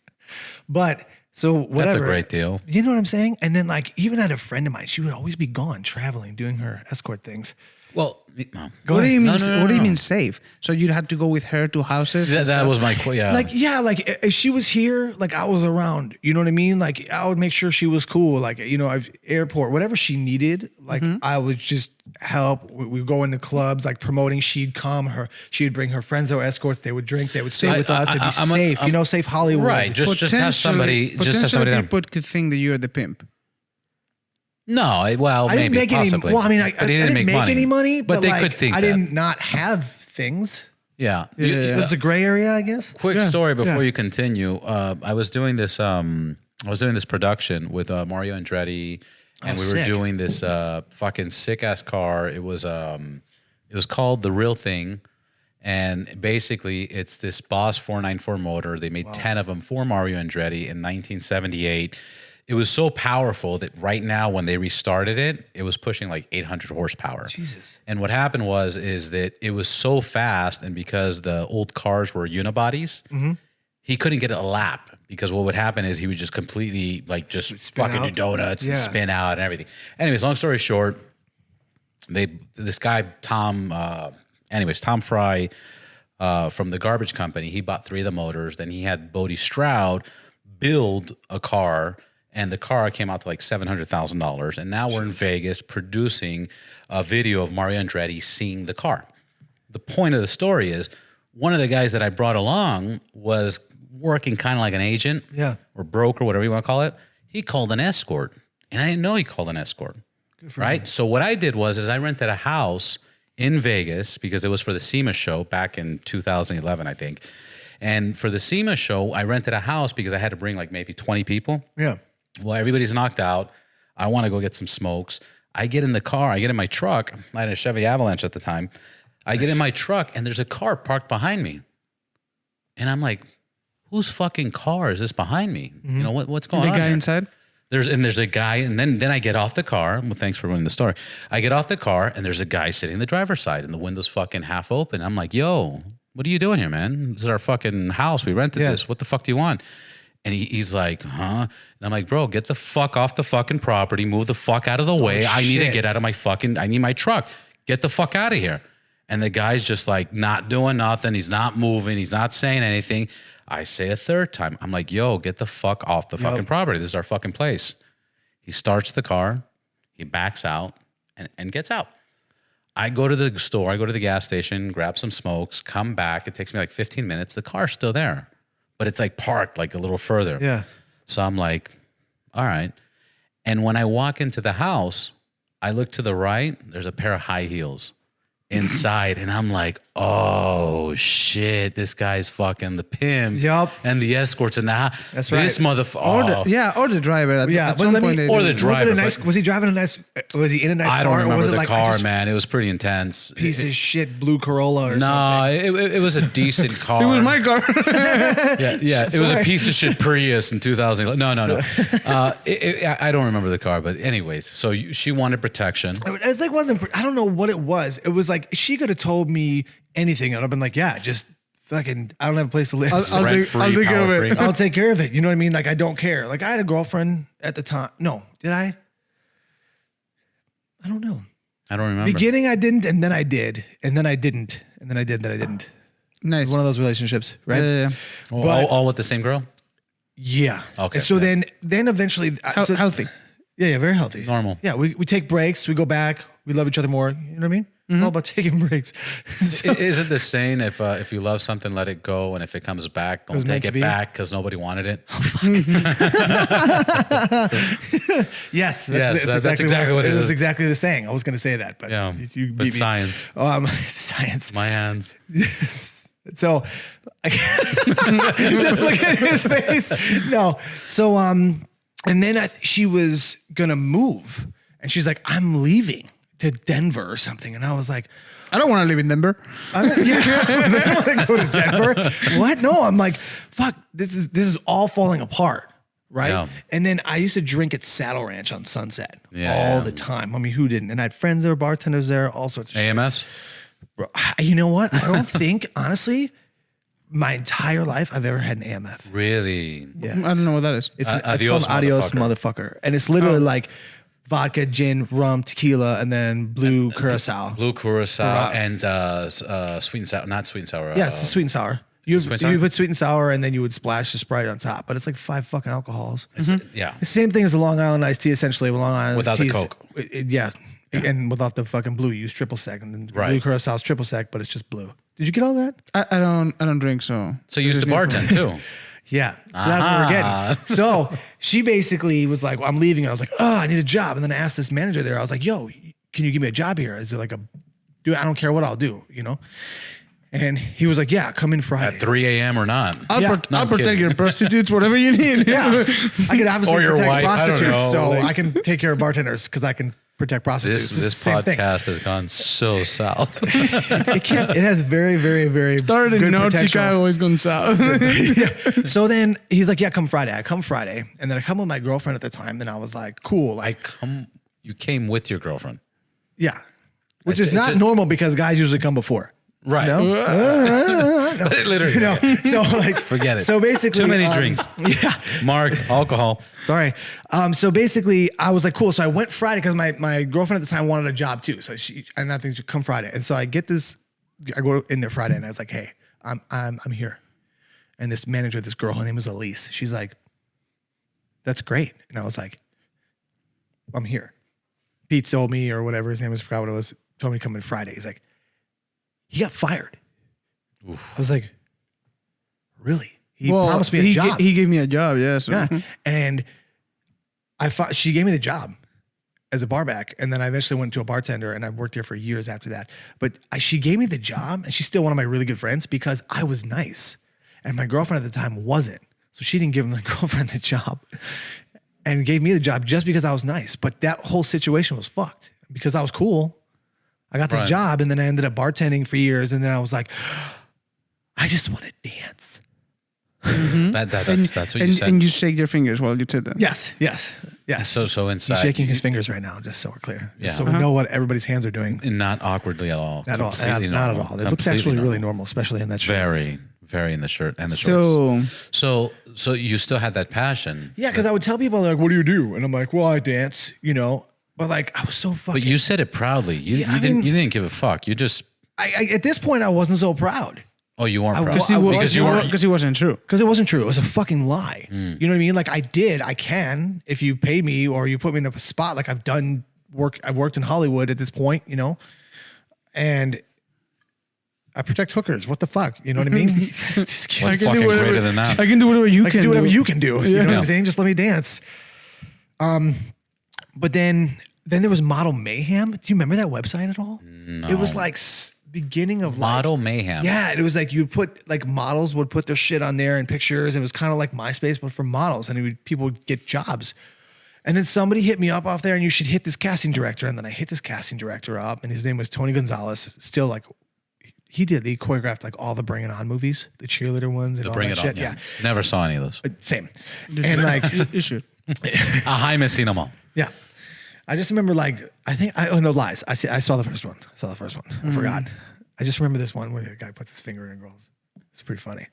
But so whatever. That's a great deal. You know what I'm saying? And then like, even I had a friend of mine, she would always be gone traveling, doing her escort things. Well, no. What do you mean? What do you mean safe? So you had to go with her to houses? That was my Like if she was here, like I was around. You know what I mean? Like I would make sure she was cool. Like airport, whatever she needed. Like I would just help. We go into clubs, like promoting. She'd come. She'd bring her friends that were escorts. They would drink. They would stay with us. It'd be safe. Safe Hollywood. Right. Just have somebody. People could think that you're the pimp. No, well, I didn't maybe make possibly. any. Well, I mean, I didn't make any money, but they could think I that. didn't not have things. Yeah, It's a gray area, I guess. Quick story before you continue. I was doing this. Production with Mario Andretti, and we were doing this fucking sick ass car. It was called The Real Thing, and basically it's this Boss 494 motor. They made 10 of them for Mario Andretti in 1978. It was so powerful that right now, when they restarted it, it was pushing like 800 horsepower. Jesus. And what happened is that it was so fast, and because the old cars were unibodies, he couldn't get a lap because what would happen is he would just completely like just fucking do donuts and spin out and everything. Anyways, long story short, this guy Tom Fry from the garbage company, he bought 3 of the motors. Then he had Bodie Stroud build a car. And the car came out to like $700,000. And now we're in Vegas producing a video of Mario Andretti seeing the car. The point of the story is one of the guys that I brought along was working kind of like an agent or broker, whatever you want to call it. He called an escort. And I didn't know he called an escort. Good for him. So what I did was I rented a house in Vegas because it was for the SEMA show back in 2011, I think. And for the SEMA show, I rented a house because I had to bring like maybe 20 people. Yeah. Well, everybody's knocked out. I want to go get some smokes. I get in the car. I get in my truck. I had a Chevy Avalanche at the time. I get in my truck, and there's a car parked behind me. And I'm like, whose fucking car is this behind me? You know, what's going on? The guy here? inside? There's a guy, and then I get off the car. Well, thanks for ruining the story. I get off the car, and there's a guy sitting in the driver's side, and the window's fucking half open. I'm like, yo, what are you doing here, man? This is our fucking house. We rented this. What the fuck do you want? And he's like, huh? And I'm like, bro, get the fuck off the fucking property. Move the fuck out of the way. I need to get out of I need my truck. Get the fuck out of here. And the guy's just like not doing nothing. He's not moving. He's not saying anything. I say a third time. I'm like, yo, get the fuck off the fucking property. This is our fucking place. He starts the car. He backs out and gets out. I go to the store, I go to the gas station, grab some smokes, come back. It takes me like 15 minutes. The car's still there, but it's like parked like a little further. Yeah. So I'm like, all right. And when I walk into the house, I look to the right, there's a pair of high heels inside. And I'm like, oh shit, this guy's fucking the pimp. Yup. And the escorts in the house. That's This right. motherfucker. Or the driver. At some point Or the driver. Was he driving a nice? Was he in a nice I car? don't or remember was it the like car, man. It was pretty intense. piece of shit blue Corolla or No, something? it was a decent car. It was my car. Yeah. It was a piece of shit Prius in 2000. No. I don't remember the car, but anyways, so she wanted protection. It's like I don't know what it was. It was like she could have told me anything, and I've been like, yeah, just fucking. I don't have a place to live. I'll take care of it. I'll take care of it. You know what I mean? Like I don't care. Like I had a girlfriend at the time. No, did I? I don't know. I don't remember. Beginning, I didn't, and then I did, and then I didn't, and then I did, then I didn't. Nice. One of those relationships, right? Yeah. All with the same girl? Yeah. Okay. And so then eventually, so, Healthy. yeah, very healthy, Normal. Yeah, we take breaks, we go back, we love each other more. You know what I mean? All about taking breaks. So, Is it the saying if you love something, let it go, and if it comes back, don't take it back because nobody wanted it? yes, That's exactly what it is. It was is. exactly the saying. I was going to say that, but Yeah, you beat but me. science. Science. My hands. So, just look at his face. No. So, and then she was gonna move, and she's like, "I'm leaving to Denver or something," and I was like, I don't want to live in Denver. I don't want to go to Denver. What? No, I'm like, fuck. This is all falling apart. Right. Yeah. And then I used to drink at Saddle Ranch on Sunset Yeah. all the time. I mean, who didn't? And I had friends that were bartenders there, all sorts of shit. AMFs? Bro, you know what? I don't think, honestly, my entire life I've ever had an AMF. Really? Yes. I don't know what that is. It's Adios, called Adios motherfucker. Motherfucker. And it's literally like vodka, gin, rum, tequila, and then blue curacao. Blue curacao and sweet and sour. Not sweet and sour. Yeah, it's sweet and sour. You Sweet and sour? put sweet and sour, and then you would splash the Sprite on top. But it's like 5 fucking alcohols. Yeah. The same thing as the Long Island iced tea, essentially. Long Island Without the tea Coke. Yeah. And without the fucking blue, you use triple sec, and then Right. blue curacao is triple sec, but it's just blue. Did you get all that? I don't drink, so. So you used to bartend too. Yeah. So that's what we're getting. So she basically was like, well, I'm leaving. And I was like, oh, I need a job. And then I asked this manager there, I was like, yo, can you give me a job here? Is there like dude, I don't care what I'll do, you know? And he was like, yeah, come in Friday. At 3 a.m. or not. I'll I'm protect kidding. your prostitutes, whatever you need. Yeah. I could obviously Or your protect wife, I don't prostitutes, know, so like- I can take care of bartenders because I can protect prostitutes. It's the This same thing. podcast has gone so south. It has very, very, very Started good in North potential. Chicago, always going south. Yeah. So then he's like, yeah, come Friday. I come Friday. And then I come with my girlfriend at the time. And I was like, cool. Like, You came with your girlfriend. yeah. Which It is not just- normal because guys usually come before. Right. No? Literally. You know? So like, Forget it. So basically, Too many drinks. Yeah. Mark, alcohol. Sorry. So basically, I was like, cool. So I went Friday because my girlfriend at the time wanted a job too. So I think she'd come Friday. And so I get this, I go in there Friday and I was like, hey, I'm here. And this manager, this girl, her name is Elise. She's like, that's great. And I was like, I'm here. Pete told me, or whatever his name is, I forgot what it was, told me to come in Friday. He's like, he got fired. Oof. I was like, really? He promised me a job. He gave me a job, yeah. So. Yeah. And she gave me the job as a bar back. And then I eventually went to a bartender and I worked there for years after that. But she gave me the job and she's still one of my really good friends because I was nice. And my girlfriend at the time wasn't. So she didn't give my girlfriend the job and gave me the job just because I was nice. But that whole situation was fucked because I was cool. I got this job and then I ended up bartending for years. And then I was like, I just want to dance. That's what you said. And you shake your fingers while you did that. Yes. So inside. He's shaking his fingers right now, just so we're clear. Yeah. So we know what everybody's hands are doing. And not awkwardly at all. Not at all. Completely Not at normal. all. It looks Completely actually really normal. normal, especially in that shirt. Very, very in the shirt and the shorts. So So you still had that passion. Yeah, because I would tell people, like, what do you do? And I'm like, well, I dance, you know. But like, I was so fucking. But you said it proudly. You didn't give a fuck. You just at this point, I wasn't so proud. you weren't proud. because you weren't. it wasn't true. Because it wasn't true. It was a fucking lie. Mm. You know what I mean? Like I can, if you pay me or you put me in a spot, like I've done work. I've worked in Hollywood at this point, you know. and I protect hookers. What the fuck? You know what I mean? What's fucking greater than that? I can do whatever you I can can do whatever you can do. You know what Yeah. I'm saying? Just let me dance. But then there was Model Mayhem. Do you remember that website at all? No. It was like beginning of Model Mayhem. Yeah, it was like you'd put like models would put their shit on there and pictures. It was kind of like MySpace, but for models, and people would get jobs. And then somebody hit me up off there, and you should hit this casting director. And then I hit this casting director up, and his name was Tony Gonzalez. Still like, he choreographed like all the Bring It On movies, the cheerleader ones, and all Bring that It shit. On. Yeah. Never saw any of those. Same. And like, You should. Jaime seen them all. yeah. I just remember like, no lies. I saw the first one. I forgot. I just remember this one where the guy puts his finger in a girl's. It's pretty funny.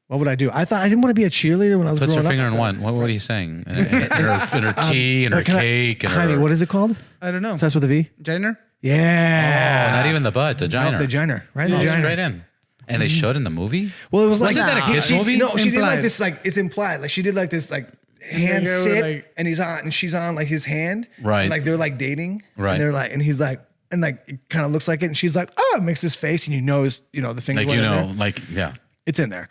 What would I do? I thought I didn't want to be a cheerleader when I was Puts her growing finger up. in one. What are you saying? In her tea and her cake and Honey, her. what is it called? I don't know. Starts with a V? Jenner? Yeah. Oh, not even the butt, the giner. No, the giner. Right? Oh, The giner. straight in. And they showed in the movie? Well, it was like Wasn't that a kids movie? No, she did like Implied. this. Like it's implied. Like she did like this. Like hand they were sit, like- and she's on like his hand. Right. And, like they're like dating. Right. And they're like, and he's like, and like it kind of looks like it, and she's like, oh, makes his face, and the finger. Like, went in there. like, yeah. It's in there.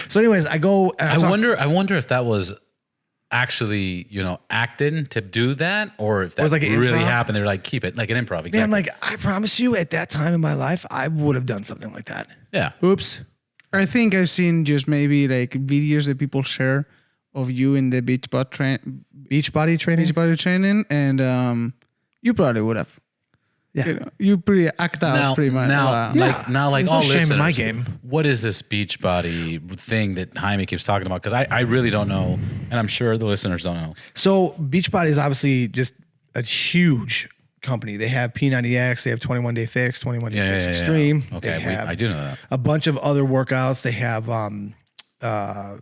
So, anyways, I go. And I wonder if that was actually, acted to do that, or if that was like an really improv? happened. They're like, keep it like an improv. Exactly. Man, like I promise you, at that time in my life, I would have done something like that. yeah. Oops. I think I've seen just maybe like videos that people share of you in the beach body training, and you probably would have. Yeah. You pretty act out Now, pretty much. now, Yeah. like There's all no shame listeners, in my game. what is this beach body thing that Jaime keeps talking about? Because I really don't know, and I'm sure the listeners don't know. So Beachbody is obviously just a huge company. They have P90X, they have 21 Day Fix, 21 Day Fix Extreme. Okay, They have I do know that. a bunch of other workouts. They have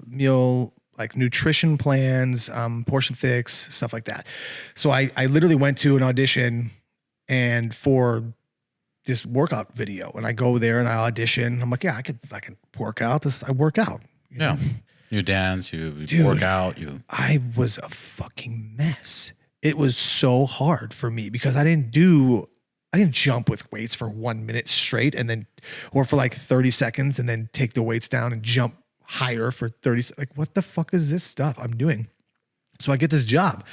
meal like nutrition plans, portion fix, stuff like that. So I literally went to an audition and for this workout video, and I go there and I audition. I'm like, yeah, I can work out this. I work out. You know? Yeah. You dance, you Dude. work out, I was a fucking mess. It was so hard for me because I didn't jump with weights for 1 minute straight or for like 30 seconds and then take the weights down and jump higher for 30. Like, what the fuck is this stuff I'm doing? So I get this job.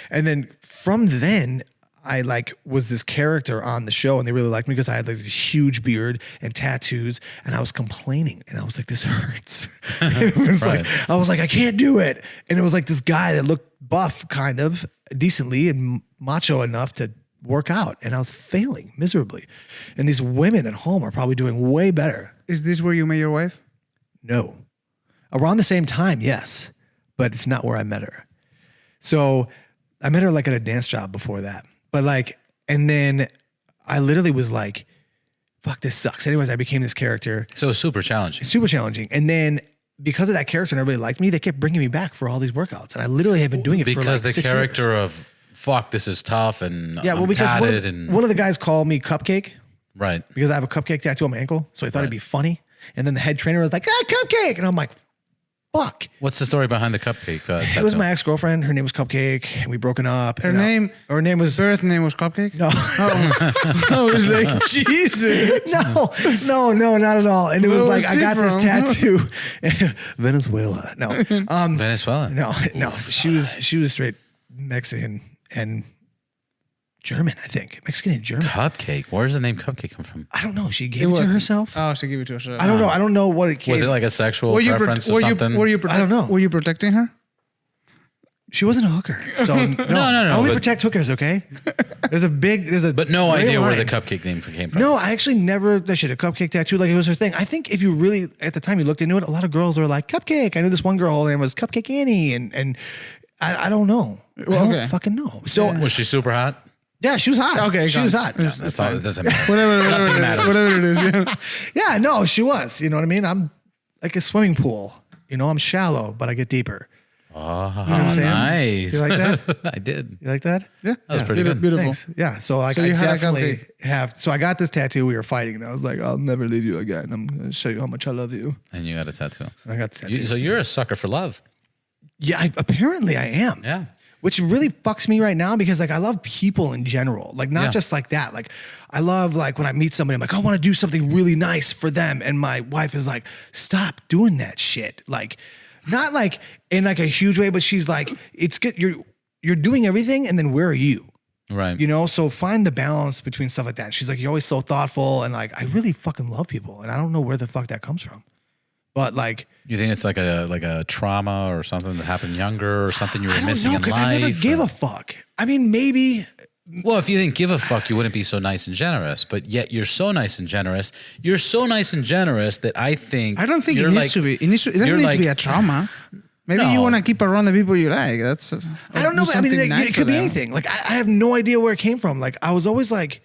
And then from then I was this character on the show, and they really liked me because I had like this huge beard and tattoos, and I was complaining, and I was like, this hurts. It was Right. I was like, I can't do it. And it was like this guy that looked buff kind of decently and macho enough to work out, and I was failing miserably. And these women at home are probably doing way better. Is this where you met your wife? No. Around the same time, yes, but it's not where I met her. So I met her like at a dance job before that. But and then I literally was like, fuck, this sucks. Anyways, I became this character. so it's super challenging. Super challenging. And then because of that character and everybody liked me, they kept bringing me back for all these workouts. And I literally have been doing it for Because like the 6 character years. of fuck, this is tough, and Yeah, well, I'm because tatted one of the guys called me Cupcake right. because I have a cupcake tattoo on my ankle. So I thought it'd be funny. And then the head trainer was like, Cupcake. And I'm like, fuck. What's the story behind the cupcake? It was my ex-girlfriend. Her name was Cupcake. And we broken up. Her name was Cupcake? No. I was like, Jesus. No, not at all. And it was Where like, was I she got this from? tattoo. Venezuela. No. Venezuela. No. She was straight Mexican and German, I think. Mexican and German. Cupcake. Where does the name Cupcake come from? I don't know. She gave it to herself. Oh, she gave it to herself. I don't know. I don't know what it came. Was it like a sexual preference or something? I don't know. Were you protecting her? She wasn't a hooker. So no. I only protect hookers, okay? There's a But no gray idea where the line. cupcake name came from. No, I actually never. She had a cupcake tattoo. Like it was her thing. I think if you really, at the time you looked into it, a lot of girls were like Cupcake. I knew this one girl, her name was Cupcake Annie, and I don't know. I don't fucking know. So Was she super hot? yeah, she was hot. Okay, she was hot. That's all. It doesn't matter. Whatever it is. Yeah. Yeah, no, she was. You know what I mean? I'm like a swimming pool. I'm shallow, but I get deeper. Oh, what I'm saying? nice. You like that? I did. You like that? Yeah. That was pretty good. Beautiful. Thanks. Yeah. So like, So you I had a definitely cupcake. have. So I got this tattoo. We were fighting, and I was like, I'll never leave you again. I'm going to show you how much I love you. And you got a tattoo. And I got the tattoo. So you're a sucker for love. Yeah, apparently I am. Yeah. which really fucks me right now because like I love people in general, like not just like that. Like I love like when I meet somebody, I'm like, I want to do something really nice for them. And my wife is like, stop doing that shit. Like not like in like a huge way, but she's like, it's good. You're doing everything. And then where are you? Right. You know, so find the balance between stuff like that. She's like, you're always so thoughtful. And like, I really fucking love people. And I don't know where the fuck that comes from. But like, you think it's like a trauma or something that happened younger or something you were missing in life? I never gave a fuck. I mean, maybe. Well, if you didn't give a fuck, you wouldn't be so nice and generous. But yet you're so nice and generous. You're so nice and generous that I don't think it needs to be. It doesn't need to be a trauma. Maybe you want to keep around the people you like. That's. I don't know. I mean, it could be anything. Like I have no idea where it came from. Like I was always like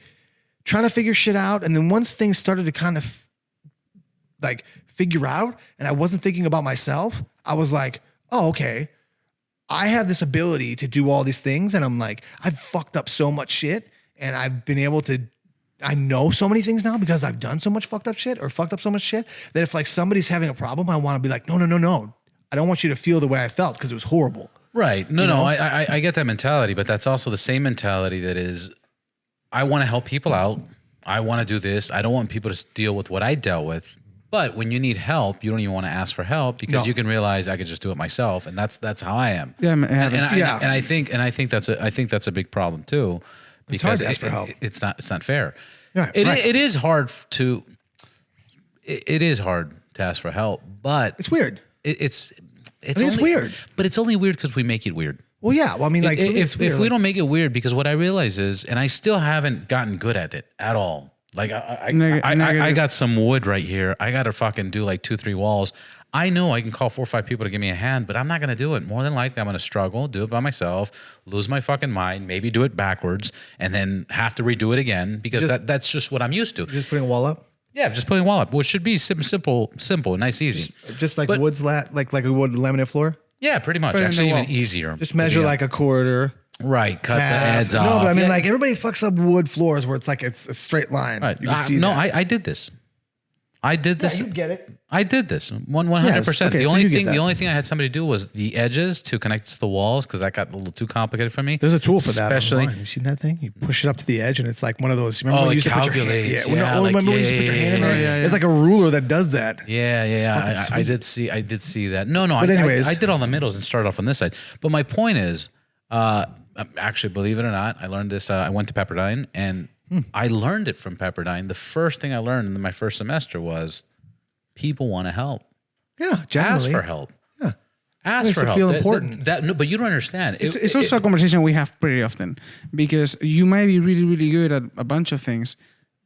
trying to figure shit out, and then once things started to kind of like figure out, and I wasn't thinking about myself, I was like, oh, okay. I have this ability to do all these things. And I'm like, I've fucked up so much shit. And I've been able to, I know so many things now because I've done so much fucked up shit so much shit that if like somebody's having a problem, I want to be like, no. I don't want you to feel the way I felt because it was horrible. Right. No, I get that mentality, but that's also the same mentality that is, I want to help people out. I want to do this. I don't want people to deal with what I dealt with. But when you need help, you don't even want to ask for help because you can realize I could just do it myself, and that's how I am. Yeah, and I think that's a big problem too, because it's hard to ask for help. It's not fair. Yeah, it is hard to ask for help, but it's weird. It's weird, but it's only weird because we make it weird. Well, yeah. Well, I mean, like if we don't make it weird, because what I realize is, and I still haven't gotten good at it at all. Like I got some wood right here. I got to fucking do like 2-3 walls. I know I can call 4 or 5 people to give me a hand, but I'm not going to do it. More than likely, I'm going to struggle, do it by myself, lose my fucking mind, maybe do it backwards, and then have to redo it again because that's just what I'm used to. Just putting a wall up? Yeah, just putting a wall up, which should be simple, nice, easy. Just like wood's like a wood laminate floor? Yeah, pretty much. Actually, even easier. Just measure like a corridor. Right, cut the edges off. No, but I mean, like everybody fucks up wood floors where it's like it's a straight line. Right. You can see that. I did this. I did this. Yeah, you get it. I did this 100%. Okay, The only thing I had somebody do was the edges to connect to the walls because that got a little too complicated for me. There's a tool for that. Especially, have you seen that thing? You push it up to the edge, and it's like one of those. Remember when you used to put your hand? Remember when you used to put your hand in there? Yeah. It's like a ruler that does that. Yeah. I did see that. No. But anyways, I did all the middles and started off on this side. But my point is, actually, believe it or not, I learned this. I went to Pepperdine, and I learned it from Pepperdine. The first thing I learned in my first semester was people want to help. Yeah, generally. Ask for help. Yeah. Ask for help. Feel important. No, but you don't understand. It's also a conversation we have pretty often because you might be really, really good at a bunch of things,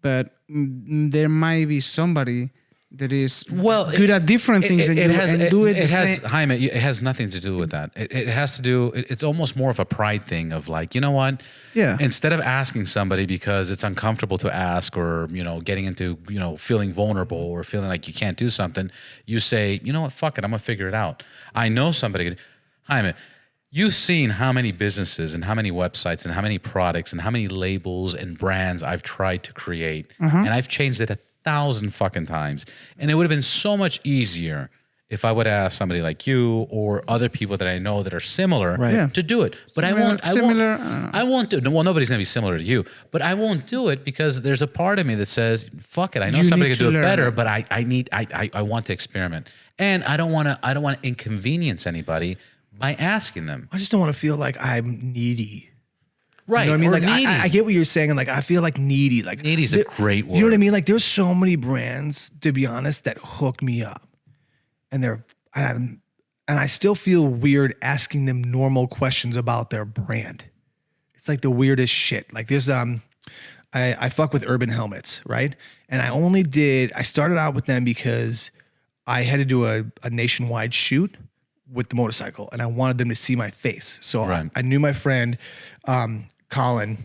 but there might be somebody that is good at different things Jaime, it has nothing to do with that. It has to do, it's almost more of a pride thing of like, you know what? Yeah. Instead of asking somebody because it's uncomfortable to ask or, getting into, feeling vulnerable or feeling like you can't do something, you say, you know what? Fuck it. I'm going to figure it out. I know somebody. Jaime, you've seen how many businesses and how many websites and how many products and how many labels and brands I've tried to create. And I've changed it 1,000 fucking times. And it would have been so much easier if I would ask somebody like you or other people that I know that are similar to do it. But I won't do it. Well, nobody's going to be similar to you, but I won't do it because there's a part of me that says, fuck it. I know somebody can do it better, but I want to experiment. And I don't want to inconvenience anybody by asking them. I just don't want to feel like I'm needy. Right. You know what I mean? Like I get what you're saying, and like I feel like needy. Like needy's a great word. You know what I mean? Like there's so many brands, to be honest, that hook me up, and I still feel weird asking them normal questions about their brand. It's like the weirdest shit. Like there's I fuck with Urban Helmets, right? And I started out with them because I had to do a nationwide shoot with the motorcycle, and I wanted them to see my face. So I knew my friend. Colin,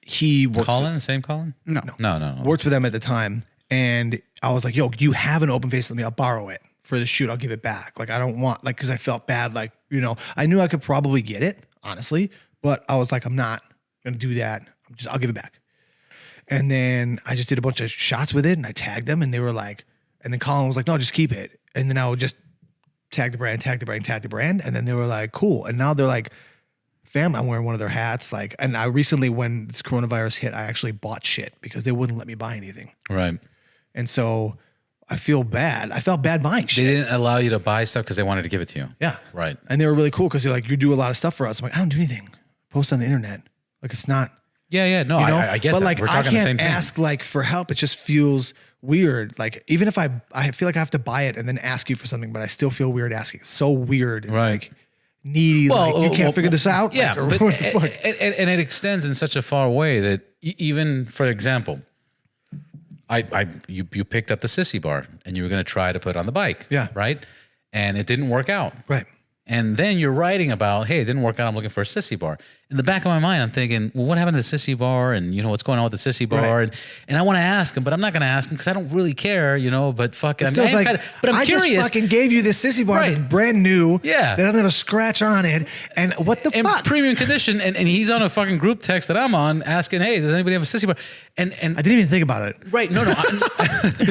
he worked the same Colin? No. Worked for them at the time. And I was like, yo, you have an open face. I'll borrow it for the shoot. I'll give it back. Like, I don't want, like, cause I felt bad. Like, I knew I could probably get it, honestly, but I was like, I'm not going to do that. I'll give it back. And then I just did a bunch of shots with it and I tagged them and they were like, and then Colin was like, no, just keep it. And then I would just tag the brand. And then they were like, cool. And now they're like family. I'm wearing one of their hats. Like, and I recently, when this coronavirus hit, I actually bought shit because they wouldn't let me buy anything. Right. And so I feel bad. I felt bad buying shit. They didn't allow you to buy stuff because they wanted to give it to you. Yeah. Right. And they were really cool because they're like, you do a lot of stuff for us. I'm like, I don't do anything. Post on the internet. Like, it's not. Yeah. No, You know? I get but that. like, We're I talking the same can't thing. ask like for help. It just feels weird. Like, even if I feel like I have to buy it and then ask you for something, but I still feel weird asking. It's so weird. And Right. like you can't figure this out. Yeah. Like, but what the fuck? And it extends in such a far way that even, for example, you picked up the sissy bar and you were going to try to put it on the bike. Yeah. Right. And it didn't work out. Right. And then you're writing about, hey, it didn't work out. I'm looking for a sissy bar. In the back of my mind, I'm thinking, well, what happened to the sissy bar? And what's going on with the sissy bar? Right. And I want to ask him, but I'm not going to ask him because I don't really care, but fuck it. But I'm I'm curious. just fucking gave you this sissy bar Right. that's brand new. Yeah. That doesn't have a scratch on it. And what the in fuck? premium condition, and he's on a fucking group text that I'm on asking, hey, does anybody have a sissy bar? And I didn't even think about it. right, no,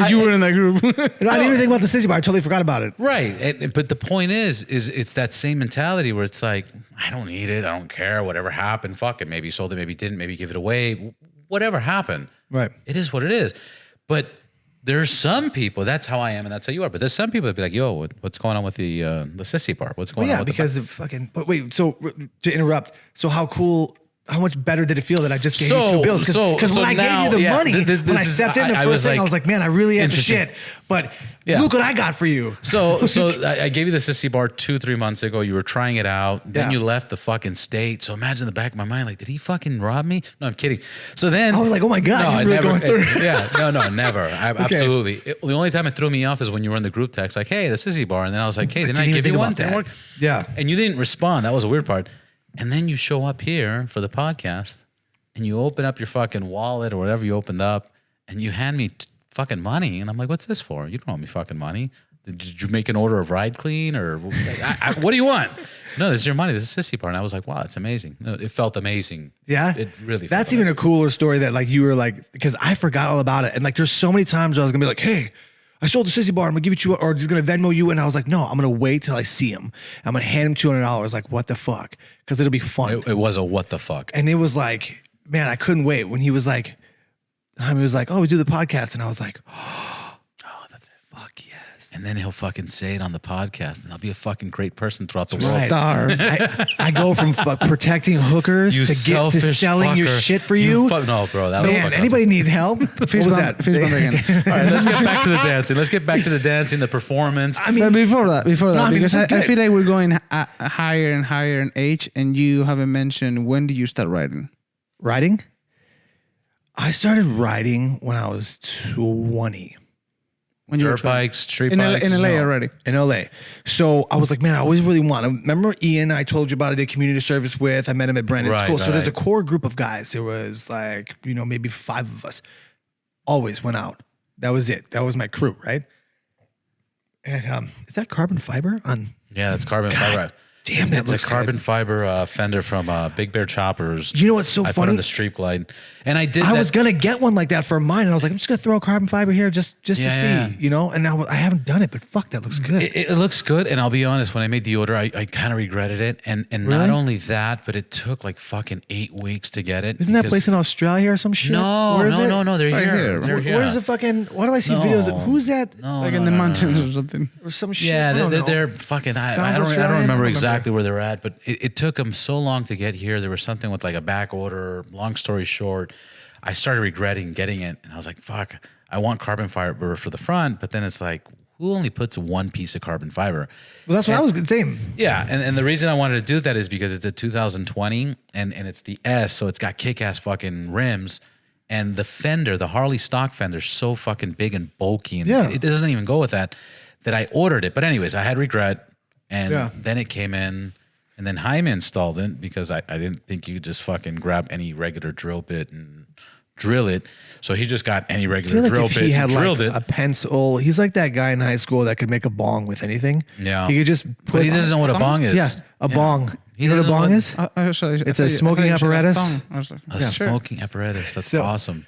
You were in that group. I didn't even think about the sissy bar. I totally forgot about it. right. But the point is it's that same mentality where it's like, I don't need it, I don't care, whatever happened, fuck it. Maybe you sold it, maybe you didn't, maybe give it away, whatever happened. Right. It is what it is. But there's some people, that's how I am and that's how you are. But there's some people that be like, yo, what's going on with the sissy bar? What's going on with because of fucking. But wait, so to interrupt, so how much better did it feel that I just gave you 2 bills? Because when I gave you the money, when I stepped in the first thing, I was like, man, I really had the shit. But look what I got for you. So I gave you the sissy bar 2-3 months ago. You were trying it out. Then you left the fucking state. So imagine in the back of my mind, like, did he fucking rob me? No, I'm kidding. So then I was like, oh my God, you're really going through. No, never. Absolutely. The only time it threw me off is when you were in the group text, like, hey, the sissy bar. And then I was like, hey, didn't I give you one? Didn't work? Yeah. And you didn't respond. That was a weird part. And then you show up here for the podcast and you open up your fucking wallet or whatever you opened up and you hand me fucking money. And I'm like, what's this for? You don't owe me fucking money. Did you make an order of Ride Clean or what do you want? No, this is your money. This is sissy bar. And I was like, wow, it's amazing. No, it felt amazing. Yeah. It really felt That's amazing. even a cooler story that like you were like, because I forgot all about it. And like there's so many times where I was gonna be like, hey, I sold the sissy bar. I'm gonna give it to you, or just gonna Venmo you. And I was like, no, I'm gonna wait till I see him. I'm gonna hand him $200. Like, what the fuck? Because it'll be fun. It was a what the fuck. And it was like, man, I couldn't wait when he was like, oh, we do the podcast, and I was like, oh, that's it. Fuck yes. And then he'll fucking say it on the podcast, and I'll be a fucking great person throughout the world. Right. Star. I go from protecting hookers to selling your shit for you. No, bro. That was Man, anybody need help? What was that? Fist bump again. All right, let's get back to the dancing. Let's get back to the dancing, the performance. I mean, But before that, I mean, because this is I good. feel like we're going higher and higher in age, and you haven't mentioned when did you start riding? riding? I started riding when I was 20. When you were Dirt bikes, street in bikes. LA already. In LA. So I was like, man, I always really want to. Remember Ian, I told you about I did community service with. I met him at Brandon's Right, school. So there's a right. core group of guys. There was like, maybe 5 of us. Always went out. That was it. That was my crew, right? And is that carbon fiber on? Yeah, that's carbon fiber. Damn, that It's looks a carbon good. fiber fender from Big Bear Choppers. You know what's so I put funny? on the Street Glide, and I did. I that. was gonna get one like that for mine, and I was like, I'm just gonna throw a carbon fiber here just to Yeah. see, And now I haven't done it, but fuck, that looks good. It looks good, and I'll be honest. When I made the order, I kind of regretted it, and not Really? only that, but it took like fucking 8 weeks to get it. Isn't that because- place in Australia or some shit? Where is it? No. They're Right here. here. They're here. Where's the fucking? Why do I see videos? Of, who's that? No, Like no, in the no, mountains no. or something. Or some shit? Yeah, I don't know. they're fucking. I Sounds don't Australian? remember I don't exactly where they're at, but it took them so long to get here. There was something with like a back order. Long story short, I started regretting getting it, and I was like, "Fuck, I want carbon fiber for the front," but then it's like, who only puts one piece of carbon fiber? Well, that's what I was saying. Yeah, and the reason I wanted to do that is because it's a 2020, and it's the S, so it's got kick-ass fucking rims, and the fender, the Harley stock fender, is so fucking big and bulky, and Yeah. it doesn't even go with that I ordered it. But anyways, I had regret, and Yeah. then it came in, and then Jaime installed it because I didn't think you could just fucking grab any regular drill bit and drill it. So he just got any I feel regular like drill if bit he had and like drilled it. a pencil, he's like that guy in high school that could make a bong with anything. Yeah. he could just put. But he doesn't know what a bong is. Yeah, a bong. He You know what a doesn't know bong what- is? It's a smoking apparatus. A smoking apparatus. That's So- awesome.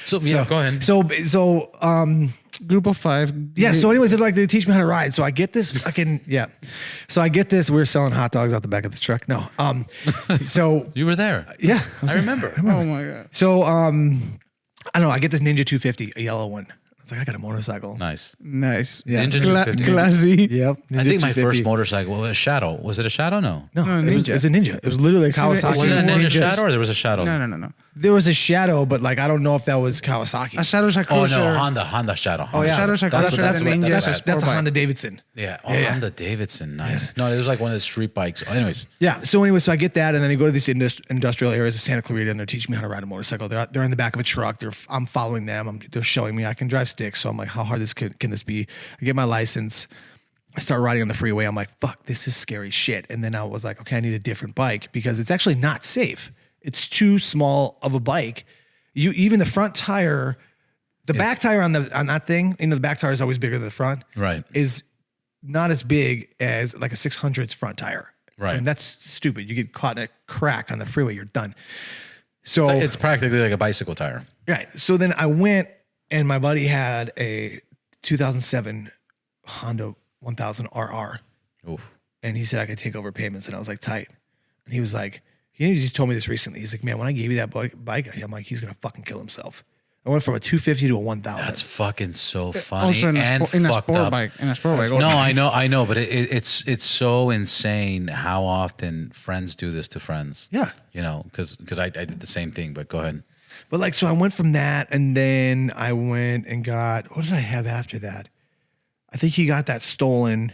So, go ahead. So group of 5. Yeah. So anyways, they teach me how to ride. So I get this fucking, So I get this, we were selling hot dogs out the back of the truck. No. So You were there. yeah. I remember. Oh my God. So, I don't know. I get this Ninja 250, a yellow one. I was like, I got a motorcycle. Nice. Nice. Yeah. Ninja 250. Classy. Yep. Ninja I think my 250. first motorcycle was a Shadow. Was it a Shadow? No. No, No, it was Ninja. a Ninja. It was literally a Kawasaki. Was it a Ninja Ninja. Shadow or there was a Shadow? No. There was a Shadow, but like I don't know if that was Kawasaki. A Shadow's a Oh cruiser. no, Honda Shadow. Oh yeah, Shadow's a that's cruiser, that's the what- Ninja that's is a a sport bike. Honda Davidson. Yeah. Yeah. Honda Davidson. Nice. No, it was like one of the street bikes. Anyways. Yeah. So anyway, so I get that, and then they go to these industrial areas of Santa Clarita, and they're teaching me how to ride a motorcycle. They're in the back of a truck. I'm following them. They're showing me I can drive sticks. So I'm like, how hard can this be? I get my license. I start riding on the freeway. I'm like, fuck, this is scary shit. And then I was like, okay, I need a different bike because it's actually not safe. It's too small of a bike. Even the front tire, the back tire on that thing, the back tire is always bigger than the front. Right. Is not as big as like a 600's front tire. Right. And that's stupid. You get caught in a crack on the freeway, you're done. So It's practically like a bicycle tire. right. So then I went, and my buddy had a 2007 Honda 1000 RR. Oof. And he said I could take over payments, and I was like, tight. And he was like, he just told me this recently. He's like, man, when I gave you that bike, I'm like, he's gonna fucking kill himself. I went from a 250 to a 1000. That's fucking so funny Also in and a fucked sport up. bike. In a sport bike. No, I know, but it's so insane how often friends do this to friends. Yeah. You know, because I did the same thing. But go ahead. But like, so I went from that, and then I went and got, what did I have after that? I think he got that stolen,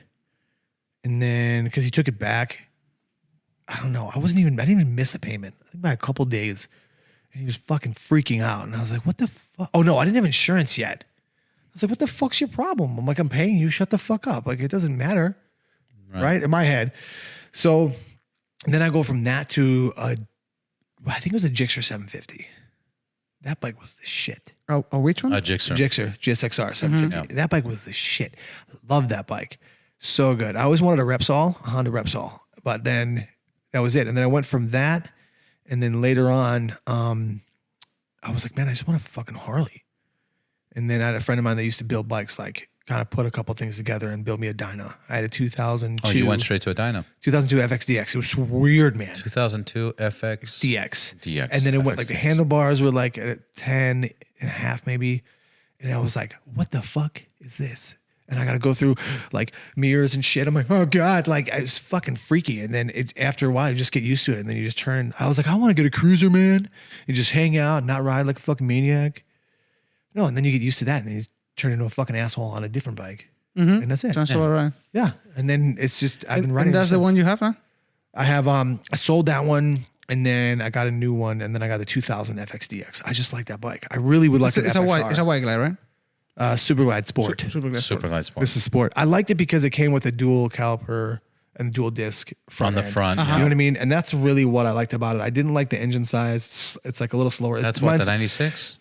and then because he took it back, I don't know. I didn't even miss a payment. I think by a couple days, and he was fucking freaking out, and I was like, what the fuck? Oh no, I didn't have insurance yet. I was like, what the fuck's your problem? I'm like, I'm paying you. Shut the fuck up. Like, it doesn't matter, right? In my head. So then I go from that to I think it was a Gixxer 750. That bike was the shit. Oh, which one? A Gixxer. Gixxer GSXR 750. That bike was the shit. Loved that bike. So good. I always wanted a Repsol, a Honda Repsol, but then that was it. And then I went from that, and then later on, I was like, man, I just want a fucking Harley. And then I had a friend of mine that used to build bikes, like kind of put a couple things together and build me a dyno. I had a 2002. Oh, you went straight to a dyno. 2002 FXDX. It was weird, man. 2002 FX DX. And then it went like the handlebars were like a 10 and a half maybe. And I was like, what the fuck is this? And I got to go through like mirrors and shit. I'm like, oh God, like it's fucking freaky. And then after a while, you just get used to it. And then you just turn, I was like, I want to get a cruiser, man. You just hang out, not ride like a fucking maniac. No, and then you get used to that. And then you turn into a fucking asshole on a different bike. Mm-hmm. And that's it. Sounds about right. Yeah. And then it's just, I've been riding. And that's the one you have now? I have, I sold that one, and then I got a new one, and then I got the 2000 FXDX. I just like that bike. I really would like It's a white glide, right? Super Glide Sport. Super glide. Super Glide Sport. This is Sport. I liked it because it came with a dual caliper and dual disc On the end. front. You Yeah. know what I mean? And that's really what I liked about it. I didn't like the engine size. It's like a little slower. That's what, the 96?